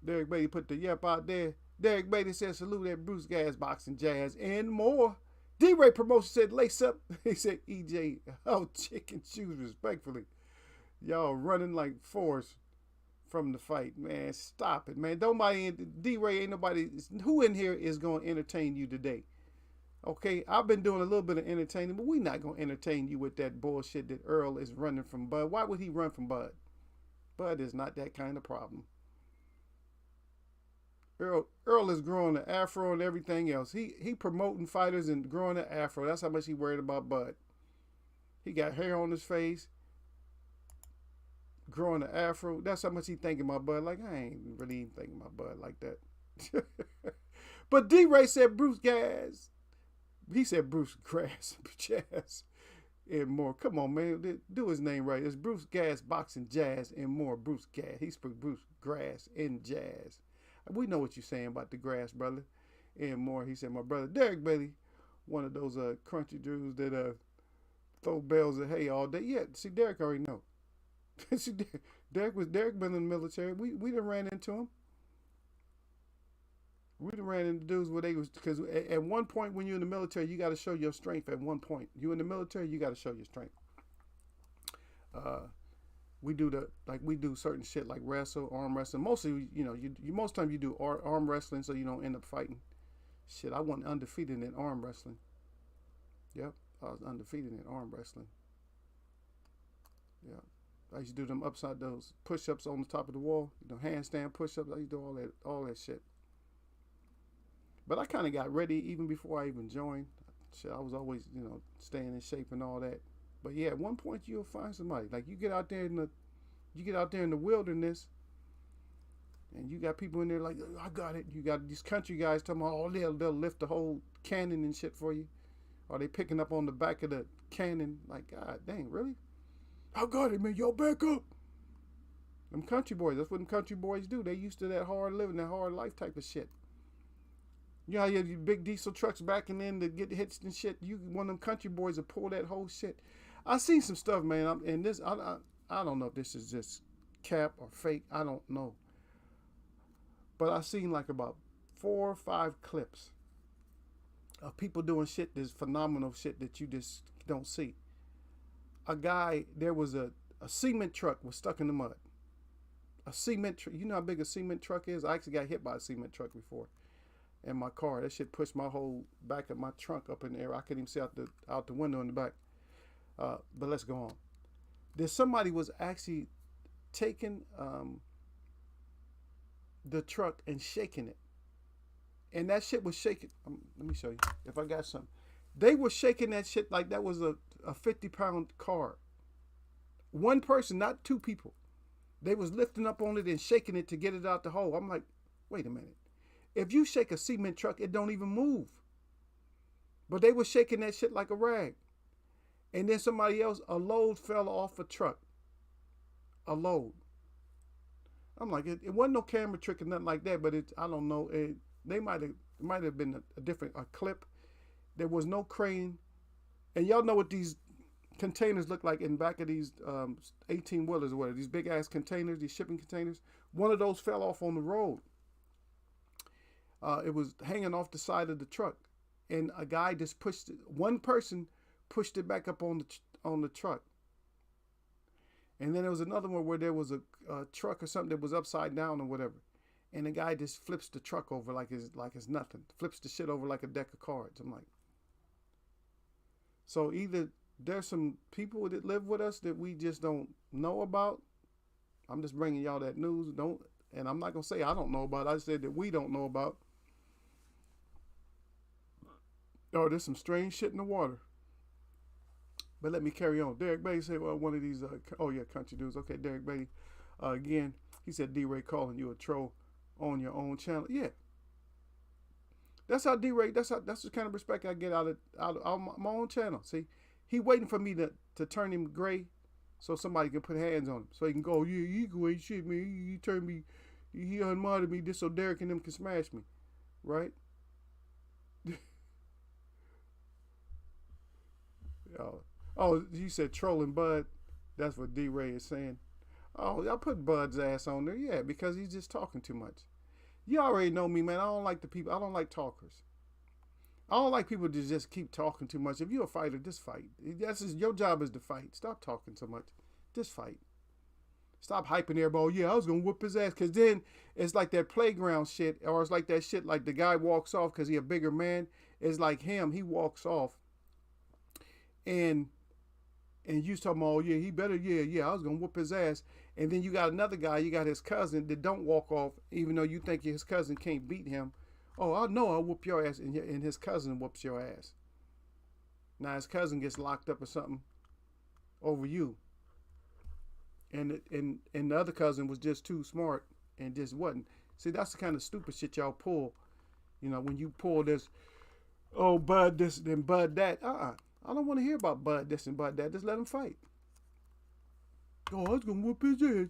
Derek Beatty put the yep out there. Derek Beatty said salute at Bruce Gas, Boxing, Jazz, and more. D-Ray Promotion said lace up. He said EJ, chicken shoes respectfully. Y'all running like force from the fight. Man, stop it, man. D-Ray ain't nobody. Who in here is going to entertain you today? Okay, I've been doing a little bit of entertaining, but we not going to entertain you with that bullshit that Earl is running from Bud. Why would he run from Bud? Bud is not that kind of problem. Earl is growing an afro and everything else. He promoting fighters and growing an afro. That's how much he worried about Bud. He got hair on his face, growing an afro. That's how much he thinking about Bud. Like, I ain't really even thinking about Bud like that. But D-Ray said Bruce Gas. He said Bruce Grass, Jazz, and more. Come on, man. Do his name right. It's Bruce Gas, Boxing, Jazz, and more. Bruce Gas. He spoke Bruce Grass and Jazz. We know what you're saying about the grass, brother. And more, he said, my brother Derek Bailey, one of those crunchy dudes that throw bales of hay all day. Yeah, see, Derek already know. See, Derek been in the military. We done ran into him. We done ran into dudes where they was because at one point when you're in the military, you got to show your strength. At one point, you in the military, you got to show your strength. Uh, we do we do certain shit like wrestle, arm wrestling. Mostly, you most time you do arm wrestling, so you don't end up fighting. Shit, I went undefeated in arm wrestling. Yep, I was undefeated in arm wrestling. Yeah, I used to do them upside those push-ups on the top of the wall. Handstand push-ups. I used to do all that shit. But I kind of got ready even before I even joined. Shit, I was always staying in shape and all that. But yeah, at one point you'll find somebody. Like you get out there in the wilderness, and you got people in there like, I got it. You got these country guys talking about, oh, they'll lift the whole cannon and shit for you. Or they picking up on the back of the cannon. Like, God dang, really? I got it, man. Y'all back up. Them country boys, that's what them country boys do. They used to that hard living, that hard life type of shit. You know, you have these big diesel trucks backing in to get hitched and shit. You one of them country boys will pull that whole shit. I seen some stuff, man. I don't know if this is just cap or fake. I don't know. But I seen like about 4 or 5 clips of people doing shit that's phenomenal shit that you just don't see. There was a cement truck was stuck in the mud. A cement truck. You know how big a cement truck is? I actually got hit by a cement truck before in my car. That shit pushed my whole back of my trunk up in the air. I couldn't even see out the window in the back. But let's go on. Somebody was actually taking the truck and shaking it. And that shit was shaking. Let me show you if I got something. They were shaking that shit like that was a 50-pound car. One person, not 2 people. They was lifting up on it and shaking it to get it out the hole. I'm like, wait a minute. If you shake a cement truck, it don't even move. But they were shaking that shit like a rag. And then a load fell off a truck. A load. I'm like, it wasn't no camera trick or nothing like that, but I don't know. It might have been a clip. There was no crane. And y'all know what these containers look like in back of these 18-wheelers or whatever. These big-ass containers, these shipping containers. One of those fell off on the road. It was hanging off the side of the truck. And a guy just pushed it. One person pushed it back up on the truck. And then there was another one where there was a truck or something that was upside down or whatever. And the guy just flips the truck over like it's nothing. Flips the shit over like a deck of cards. I'm like, so either there's some people that live with us that we just don't know about. I'm just bringing y'all that news. And I'm not going to say I don't know about it. I said that we don't know about. Oh, there's some strange shit in the water. But let me carry on. Derek Beatty said, well, one of these, country dudes. Okay, Derek Beatty. Again, he said, D-Ray calling you a troll on your own channel. Yeah. That's how D-Ray, that's the kind of respect I get out of my own channel. See, he waiting for me to turn him gray so somebody can put hands on him. So he can go, yeah, you go ain't shit, man. You turn me, he unmodded me just so Derek and them can smash me. Right? Oh, you said trolling Bud. That's what D-Ray is saying. Oh, y'all put Bud's ass on there. Yeah, because he's just talking too much. You already know me, man. I don't like I don't like talkers. I don't like people to just keep talking too much. If you're a fighter, just fight. Your job is to fight. Stop talking so much. Just fight. Stop hyping everybody. Oh, yeah, I was going to whoop his ass. Because then it's like that playground shit. Or it's like that shit like the guy walks off because he a bigger man. It's like him. He walks off. And you talking about, oh, yeah, he better, I was going to whoop his ass. And then you got another guy, you got his cousin that don't walk off, even though you think his cousin can't beat him. Oh, I know I'll whoop your ass, and his cousin whoops your ass. Now his cousin gets locked up or something over you. And the other cousin was just too smart and just wasn't. See, that's the kind of stupid shit y'all pull. You know, when you pull this, oh, Bud this and Bud that. I don't want to hear about Bud this and Bud that. Just let him fight. Oh, I was going to whoop his ass.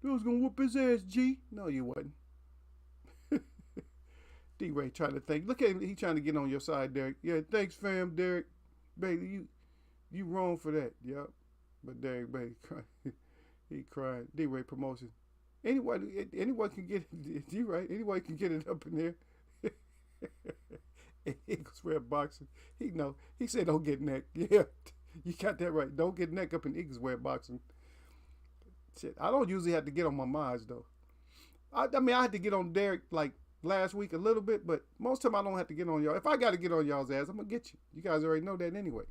I was going to whoop his ass, G. No, you wasn't. D-Ray trying to think. Look at him. He trying to get on your side, Derek. Yeah, thanks, fam, Derek. Baby, you wrong for that. Yep. But Derek Bay, he cried. D-Ray promotion. Anyone can get it. You right. Anyone can get it up in there. Eagles wear boxing. He know. He said don't get neck. Yeah, you got that right. Don't get neck up in Eagles wear boxing. Shit, I don't usually have to get on my minds though. I mean, I had to get on Derek like last week a little bit, but most of the time I don't have to get on y'all. If I got to get on y'all's ass, I'm gonna get you. You guys already know that anyway.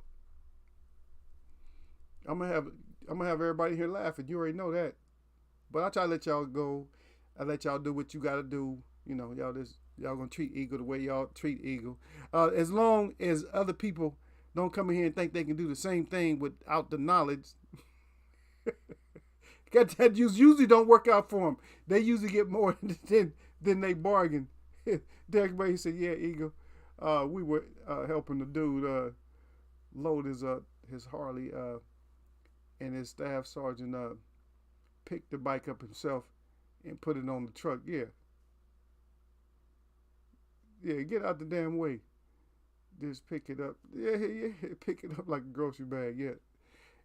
I'm gonna have everybody here laughing. You already know that. But I try to let y'all go. I let y'all do what you gotta do. You know, y'all gonna treat Eagle the way y'all treat Eagle. As long as other people don't come in here and think they can do the same thing without the knowledge. That usually don't work out for them. They usually get more than they bargain. Derek Bay said, "Yeah, Eagle, we were helping the dude load his Harley, and his staff sergeant picked the bike up himself and put it on the truck. Yeah, get out the damn way. Just pick it up. Yeah, pick it up like a grocery bag. Yeah."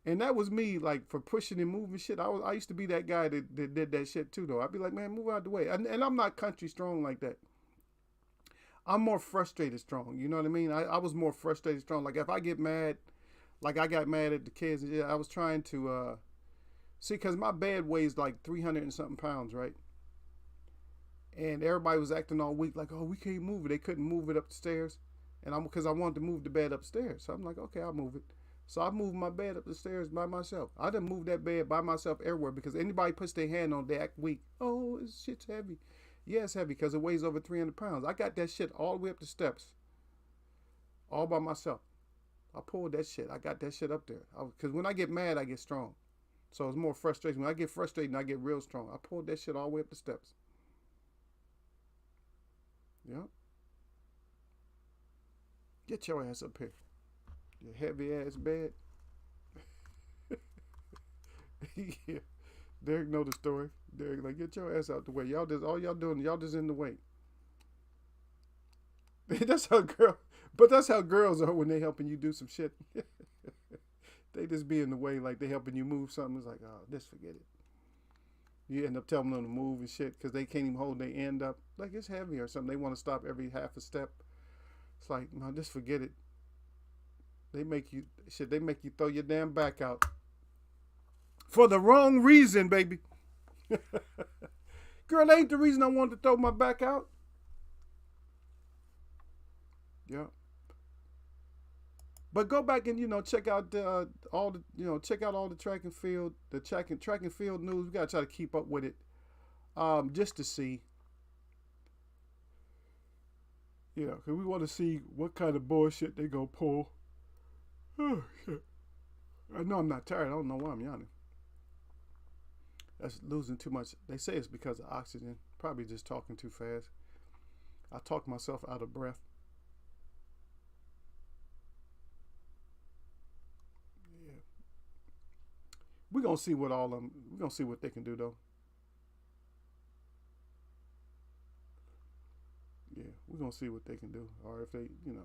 And that was me, like, for pushing and moving shit. I used to be that guy that did that shit too, though. I'd be like, man, move out the way. And I'm not country strong like that. I'm more frustrated strong. You know what I mean? I was more frustrated strong. Like, if I get mad, like I got mad at the kids. Yeah, I was trying to, see, because my bed weighs like 300 and something pounds, right? And everybody was acting all weak, like, oh, we can't move it. They couldn't move it up the stairs. And because I wanted to move the bed upstairs. So I'm like, okay, I'll move it. So I moved my bed up the stairs by myself. I done moved that bed by myself everywhere because anybody puts their hand on it, they act weak. Oh, this shit's heavy. Yeah, it's heavy because it weighs over 300 pounds. I got that shit all the way up the steps. All by myself. I pulled that shit. I got that shit up there. Because when I get mad, I get strong. So it's more frustration. When I get frustrated, I get real strong. I pulled that shit all the way up the steps. Yep. Get your ass up here. Your heavy ass bed. Yeah. Derek know the story. Derek like, get your ass out the way. Y'all just all y'all doing, y'all just in the way. That's how girls are when they helping you do some shit. They just be in the way, like they helping you move something. It's like, oh, just forget it. You end up telling them to move and shit because they can't even hold their end up. Like it's heavy or something. They want to stop every half a step. It's like, no, just forget it. They make you throw your damn back out. For the wrong reason, baby. Girl, that ain't the reason I wanted to throw my back out. Yeah. But go back and check out all the track and field, track and field news. We gotta try to keep up with it, just to see. Yeah, because we want to see what kind of bullshit they gonna pull. Oh shit! I know I'm not tired. I don't know why I'm yawning. That's losing too much. They say it's because of oxygen. Probably just talking too fast. I talk myself out of breath. Yeah. We're gonna see what we're gonna see what they can do though. Yeah, we're gonna see what they can do. Or if they, yeah.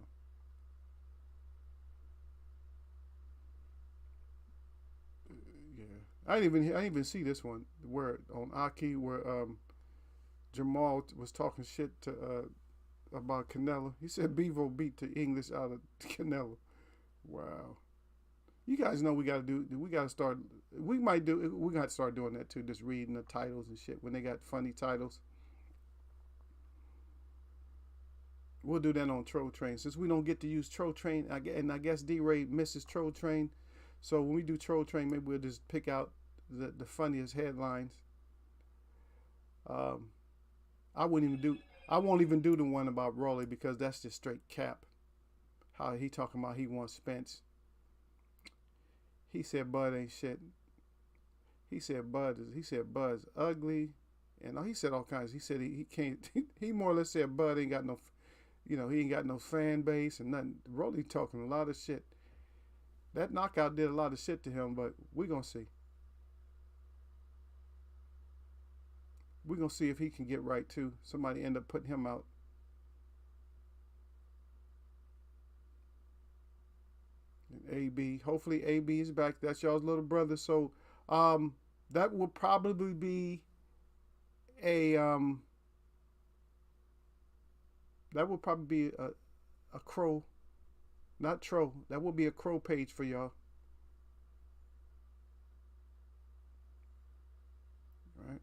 I didn't even see this one where on Aki where Jamal was talking shit to about Canelo. He said Bevo beat the English out of Canelo. Wow. You guys know we got to start doing that too, just reading the titles and shit when they got funny titles. We'll do that on Troll Train. Since we don't get to use Troll Train, and I guess D-Ray misses Troll Train. So when we do Troll Train, maybe we'll just pick out the funniest headlines. I won't even do the one about Rolly because that's just straight cap. How he talking about he wants Spence. He said Bud ain't shit. He said Bud's ugly. And he said all kinds. He said he can't. He more or less said Bud ain't got no, he ain't got no fan base and nothing. Rolly talking a lot of shit. That knockout did a lot of shit to him, but we're going to see. We're going to see if he can get right, too. Somebody end up putting him out. AB. Hopefully AB is back. That's y'all's little brother. So that will probably be a a crow, not troll. That will be a crow page for y'all. All right.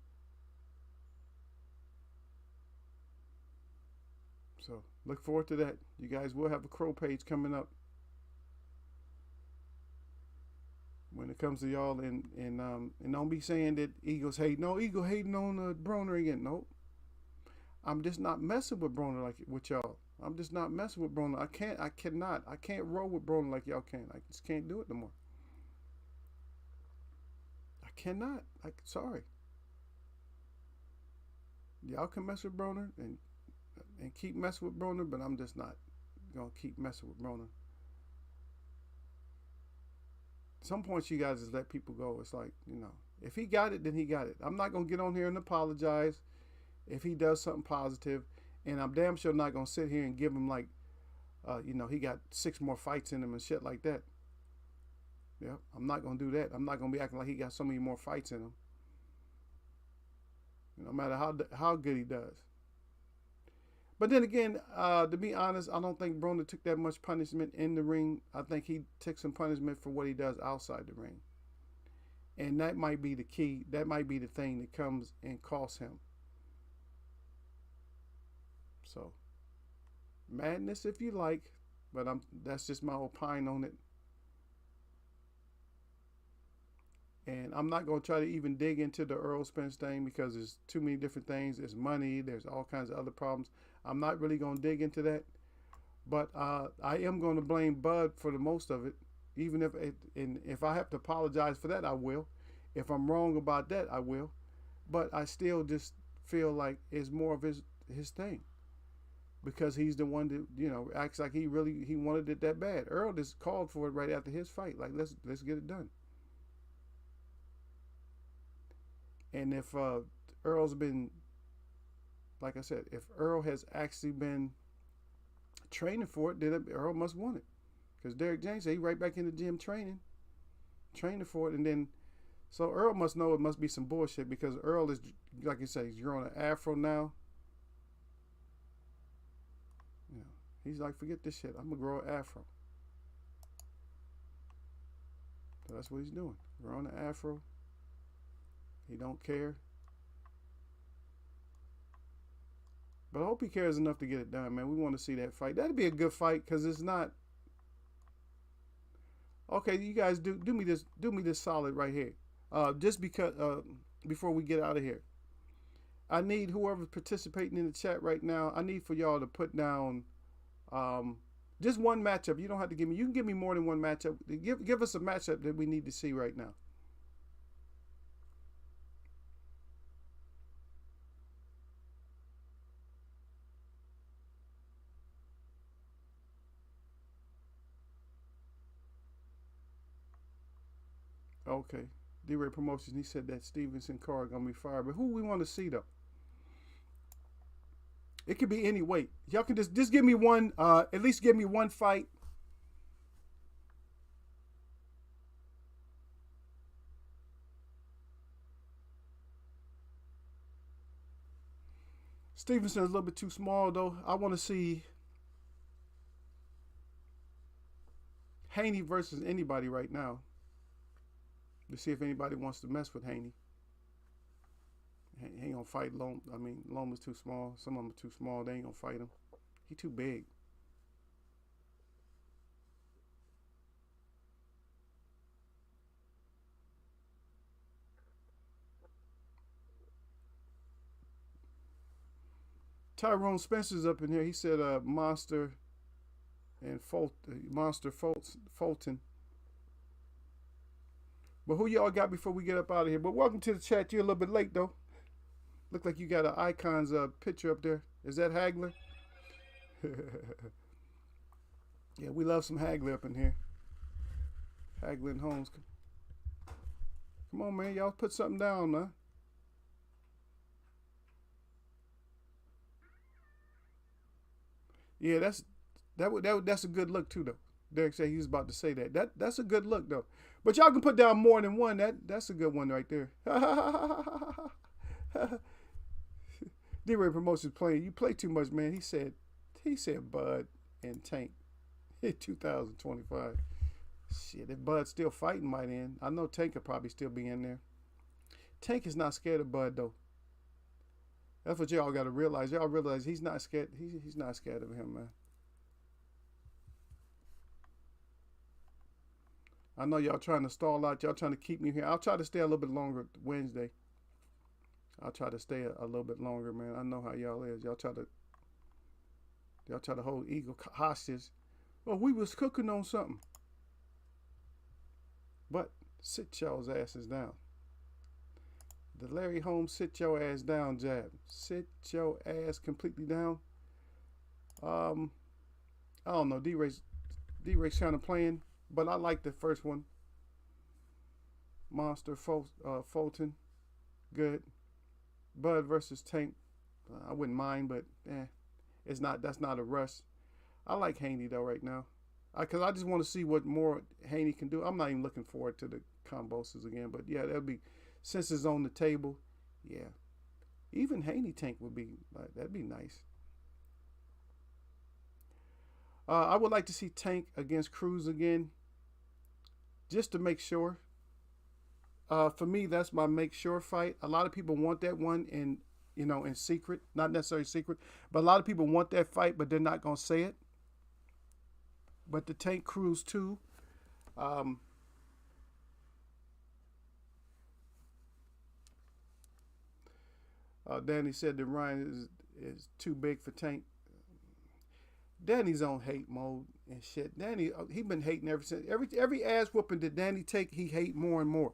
So look forward to that. You guys will have a crow page coming up when it comes to y'all, and don't be saying that Eagles hate. No, Eagle hating on Broner again. Nope. I'm just not messing with Broner like with y'all. I'm just not messing with Broner. I can't roll with Broner like y'all can. I just can't do it no more. I cannot. Sorry. Y'all can mess with Broner and keep messing with Broner, but I'm just not gonna keep messing with Broner. Some points you guys just let people go. It's like, if he got it, then he got it. I'm not gonna get on here and apologize if he does something positive, and I'm damn sure not gonna sit here and give him like, he got 6 more fights in him and shit like that. Yeah, I'm not gonna do that. I'm not gonna be acting like he got so many more fights in him. No matter how good he does. But then again, to be honest, I don't think Broner took that much punishment in the ring. I think he took some punishment for what he does outside the ring. And that might be the key. That might be the thing that comes and costs him. So, madness if you like, but that's just my opinion on it. And I'm not going to try to even dig into the Earl Spence thing because there's too many different things. There's money. There's all kinds of other problems. I'm not really going to dig into that. But I am going to blame Bud for the most of it. Even if I have to apologize for that, I will. If I'm wrong about that, I will. But I still just feel like it's more of his thing. Because he's the one that, acts like he wanted it that bad. Earl just called for it right after his fight. Like, let's get it done. And if Earl's been, like I said, if Earl has actually been training for it, then Earl must want it. Because Derek James said he right back in the gym training for it. And then, so Earl must know it must be some bullshit because Earl is, like you say, he's growing an afro now. He's like, forget this shit. I'm going to grow an afro. So that's what he's doing. Growing an afro. He don't care. But I hope he cares enough to get it done, man. We want to see that fight. That'd be a good fight because it's not. Okay, you guys do me this solid right here. Just because before we get out of here, I need whoever's participating in the chat right now. I need for y'all to put down just one matchup. You don't have to give me. You can give me more than one matchup. Give us a matchup that we need to see right now. Okay. D-Ray Promotions, he said that Stevenson car gonna be fired. But who we want to see though? It could be any weight. Y'all can just give me one, at least give me one fight. Stevenson is a little bit too small though. I want to see Haney versus anybody right now. To see if anybody wants to mess with Haney. He ain't gonna fight Loma. I mean, Loma's too small. Some of them are too small. They ain't gonna fight him. He too big. Tyrone Spencer's up in here. He said Monster and Fulton. But who y'all got before we get up out of here? But welcome to the chat. You're a little bit late though. Look like you got an Icon's picture up there. Is that Hagler? Yeah, we love some Hagler up in here. Hagler and Holmes. Come on, man. Y'all put something down, man. Yeah, that's a good look too, though. Derek said he was about to say that. That's a good look though. But y'all can put down more than one. That's a good one right there. D-Ray Promotions playing. You play too much, man. He said Bud and Tank in 2025. Shit, if Bud's still fighting might end. I know Tank could probably still be in there. Tank is not scared of Bud though. That's what y'all got to realize. Y'all realize he's not scared. He's not scared of him, man. I know y'all trying to stall out. Y'all trying to keep me here. I'll try to stay a little bit longer Wednesday. I'll try to stay a little bit longer, man. I know how y'all is. Y'all try to hold Eagle hostage. Well, we was cooking on something. But sit y'all's asses down. The Larry Holmes sit your ass down jab. Sit your ass completely down. I don't know. D-Ray's kind of playing, but I like the first one. Monster Fulton. Good. Bud versus Tank. I wouldn't mind, but that's not a rush. I like Haney though right now. Because I just want to see what more Haney can do. I'm not even looking forward to the combos again, but yeah, that'll be, since it's on the table, yeah. Even Haney Tank would be, that'd be nice. I would like to see Tank against Cruz again, just to make sure. For me, that's my make sure fight. A lot of people want that one in secret, not necessarily secret, but a lot of people want that fight, but they're not gonna say it. But the Tank Cruz too. Danny said that Ryan is too big for Tank. Danny's on hate mode and shit. Danny, he been hating ever since. Every ass whooping that Danny take, he hate more and more.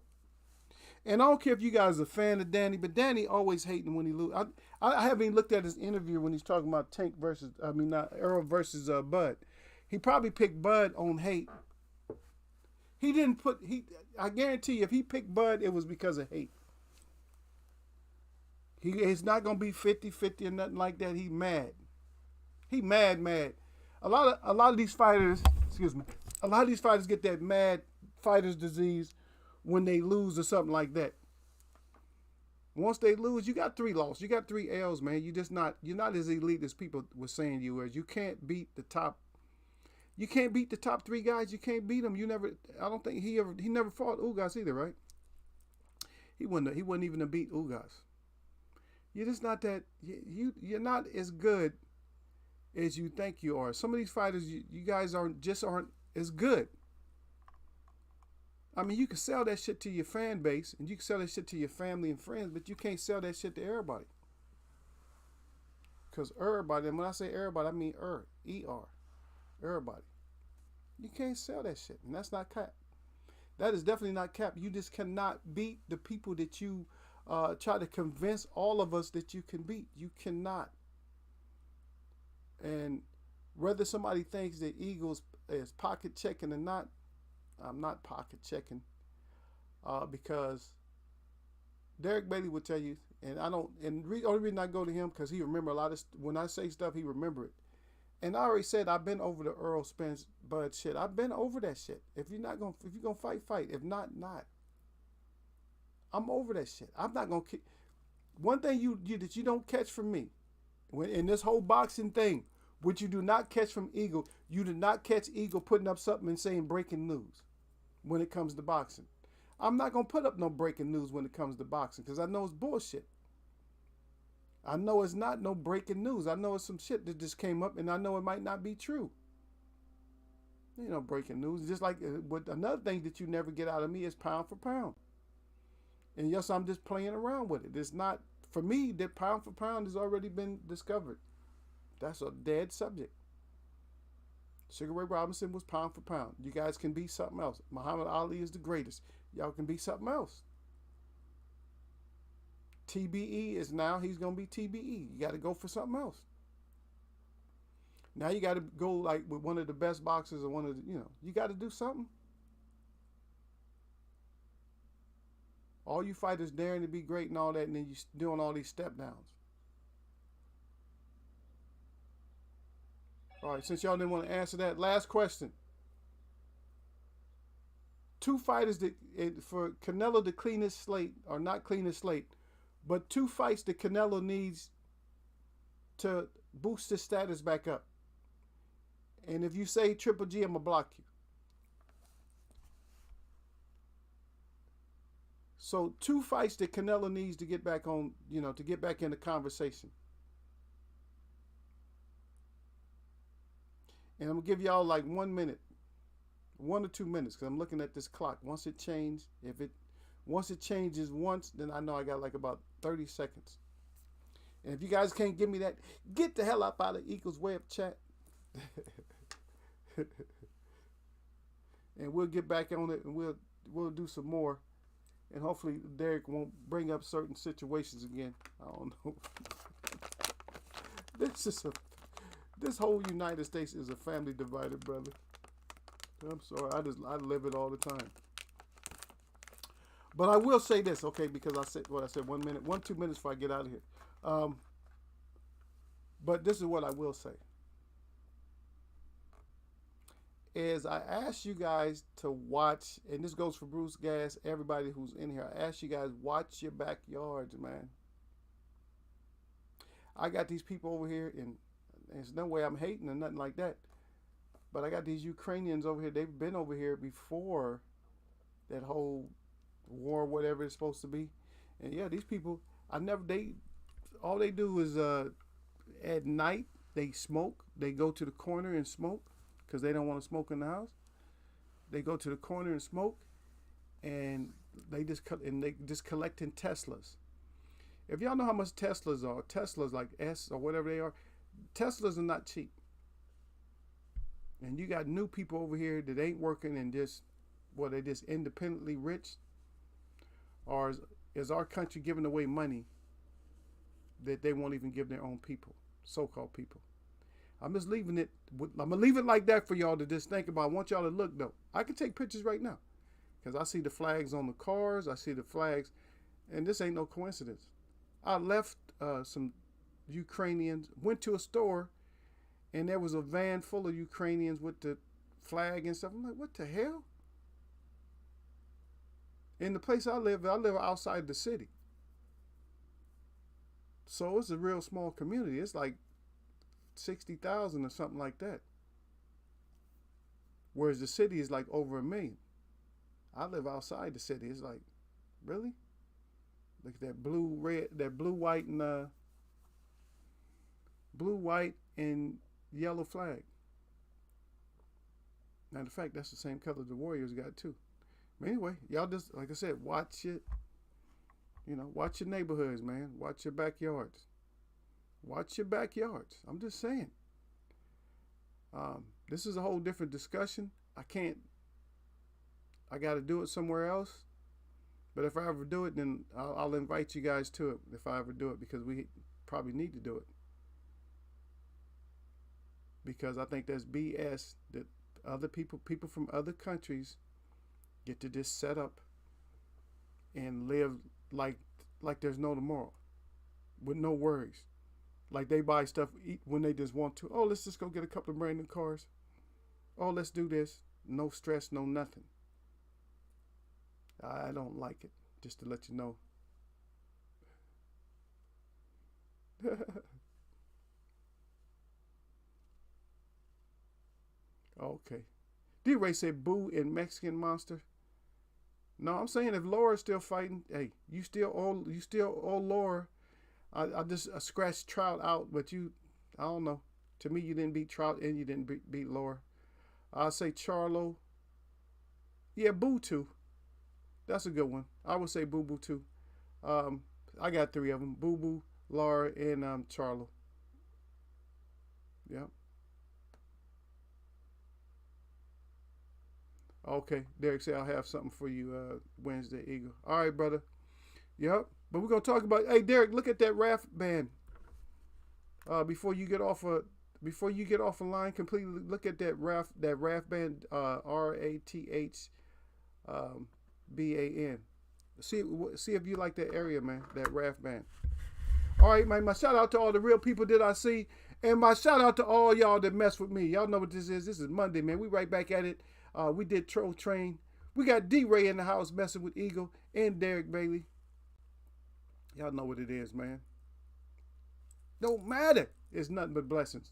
And I don't care if you guys are a fan of Danny, but Danny always hating when he lose. I haven't even looked at his interview when he's talking about Earl versus Bud. He probably picked Bud on hate. I guarantee you, if he picked Bud, it was because of hate. He's not going to be 50-50 or nothing like that. He mad. He mad. A lot of these fighters, get that mad fighter's disease when they lose or something like that. Once they lose, you got 3 losses. You got 3 L's, man. You're not as elite as people were saying you were. You can't beat the top. You can't beat the top 3 guys. You can't beat them. I don't think he never fought Ugas either, right? He wouldn't even have beat Ugas. You're just not that. You're not as good as you think you are. Some of these fighters, you guys aren't as good. I mean, you can sell that shit to your fan base, and you can sell that shit to your family and friends, but you can't sell that shit to everybody. Because everybody, and when I say everybody, I mean E-R. Everybody. You can't sell that shit, and that's not cap. That is definitely not cap. You just cannot beat the people that you try to convince all of us that you can beat. You cannot. And whether somebody thinks that Eagles is pocket checking or not, I'm not pocket checking, because Derek Bailey would tell you, and I don't. And the only reason I go to him because he remember a lot of when I say stuff, he remember it. And I already said I've been over the Earl Spence Bud shit. I've been over that shit. If you're gonna fight. If not. I'm over that shit. I'm not gonna. One thing that you don't catch from me, when in this whole boxing thing, which you do not catch from Eagle, you do not catch Eagle putting up something and saying breaking news when it comes to boxing. I'm not going to put up no breaking news when it comes to boxing because I know it's bullshit. I know it's not no breaking news. I know it's some shit that just came up and I know it might not be true. You know, breaking news. Just like with another thing that you never get out of me is pound for pound. And yes, I'm just playing around with it. It's not, for me, that pound for pound has already been discovered. That's a dead subject. Sugar Ray Robinson was pound for pound. You guys can be something else. Muhammad Ali is the greatest. Y'all can be something else. TBE is now, he's going to be TBE. You got to go for something else. Now you got to go like with one of the best boxers or one of the, you got to do something. All you fighters daring to be great and all that, and then you doing all these step downs. All right, since y'all didn't want to answer that, last question. two fighters that for Canelo to clean his slate, or not clean his slate, but two fights that Canelo needs to boost his status back up. And if you say Triple G, I'm gonna block you. So two fights that Canelo needs to get back on, to get back in the conversation. And I'm gonna give y'all like 1 minute, 1 or 2 minutes, because I'm looking at this clock. Once it changes, once it changes once, then I know I got like about 30 seconds. And if you guys can't give me that, get the hell up out of Eagles Web chat. And we'll get back on it, and we'll do some more. And hopefully Derek won't bring up certain situations again. I don't know. This whole United States is a family divided, brother. I'm sorry. I live it all the time. But I will say this, okay, because I said 1 minute, 2 minutes before I get out of here. But this is what I will say. Is I ask you guys to watch, and this goes for Bruce Gas, everybody who's in here. I ask you guys, watch your backyards, man. I got these people over here, and there's no way I'm hating or nothing like that. But I got these Ukrainians over here. They've been over here before that whole war, whatever it's supposed to be. And yeah, these people, all they do is at night they smoke. They go to the corner and smoke because they don't want to smoke in the house. They go to the corner and smoke, and they just collecting Teslas. If y'all know how much Teslas are, Teslas like S or whatever they are, Teslas are not cheap. And you got new people over here that ain't working and they just independently rich. Or is our country giving away money that they won't even give their own people, so-called people? I'm just leaving it. I'm going to leave it like that for y'all to just think about. I want y'all to look, though. I can take pictures right now because I see the flags on the cars. I see the flags, and this ain't no coincidence. I left some Ukrainians, went to a store, and there was a van full of Ukrainians with the flag and stuff. I'm like, what the hell? In the place I live outside the city. So it's a real small community. It's like 60,000 or something like that. Whereas the city is like over 1 million. I live outside the city. It's like, really? Look at that blue, white, and yellow flag. Matter of fact, that's the same color the Warriors got too. But anyway, y'all just, like I said, watch it. Watch your neighborhoods, man. Watch your backyards. Watch your backyards. I'm just saying. This is a whole different discussion. I got to do it somewhere else. But if I ever do it, then I'll invite you guys to it if I ever do it, because we probably need to do it. Because I think there's BS that other people from other countries get to just set up and live like there's no tomorrow, with no worries. Like they buy stuff when they just want to. Oh, let's just go get a couple of brand new cars. Oh, let's do this. No stress, no nothing. I don't like it, just to let you know. Okay. D-Ray said boo in Mexican Monster. No, I'm saying if Laura's still fighting, hey, you still owe Laura. I just scratched Trout out, but I don't know. To me, you didn't beat Trout and you didn't beat Laura. I'll say Charlo. Yeah, Boo too. That's a good one. I would say Boo Boo too. I got 3 of them: Boo Boo, Laura, and Charlo. Yep. Okay, Derek said I'll have something for you Wednesday, Eagle. All right, brother. Yep. But we're gonna talk about. Hey, Derek, look at that RAF band. Before you get off a line completely, look at that RAF band. RATHBAN. See if you like that area, man. That RAF band. All right, man. My shout out to all the real people that I see, and my shout out to all y'all that mess with me. Y'all know what this is. This is Monday, man. We right back at it. We did Troll Train. We got D-Ray in the house messing with Eagle and Derek Bailey. Y'all know what it is, man. Don't matter. It's nothing but blessings.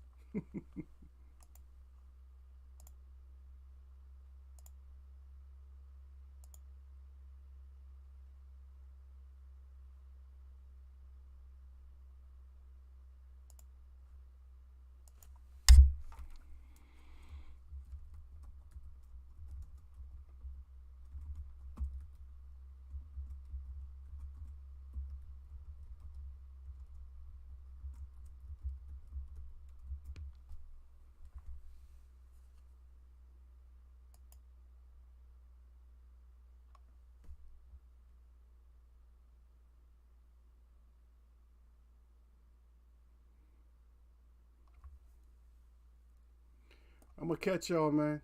I'm going to catch y'all, man.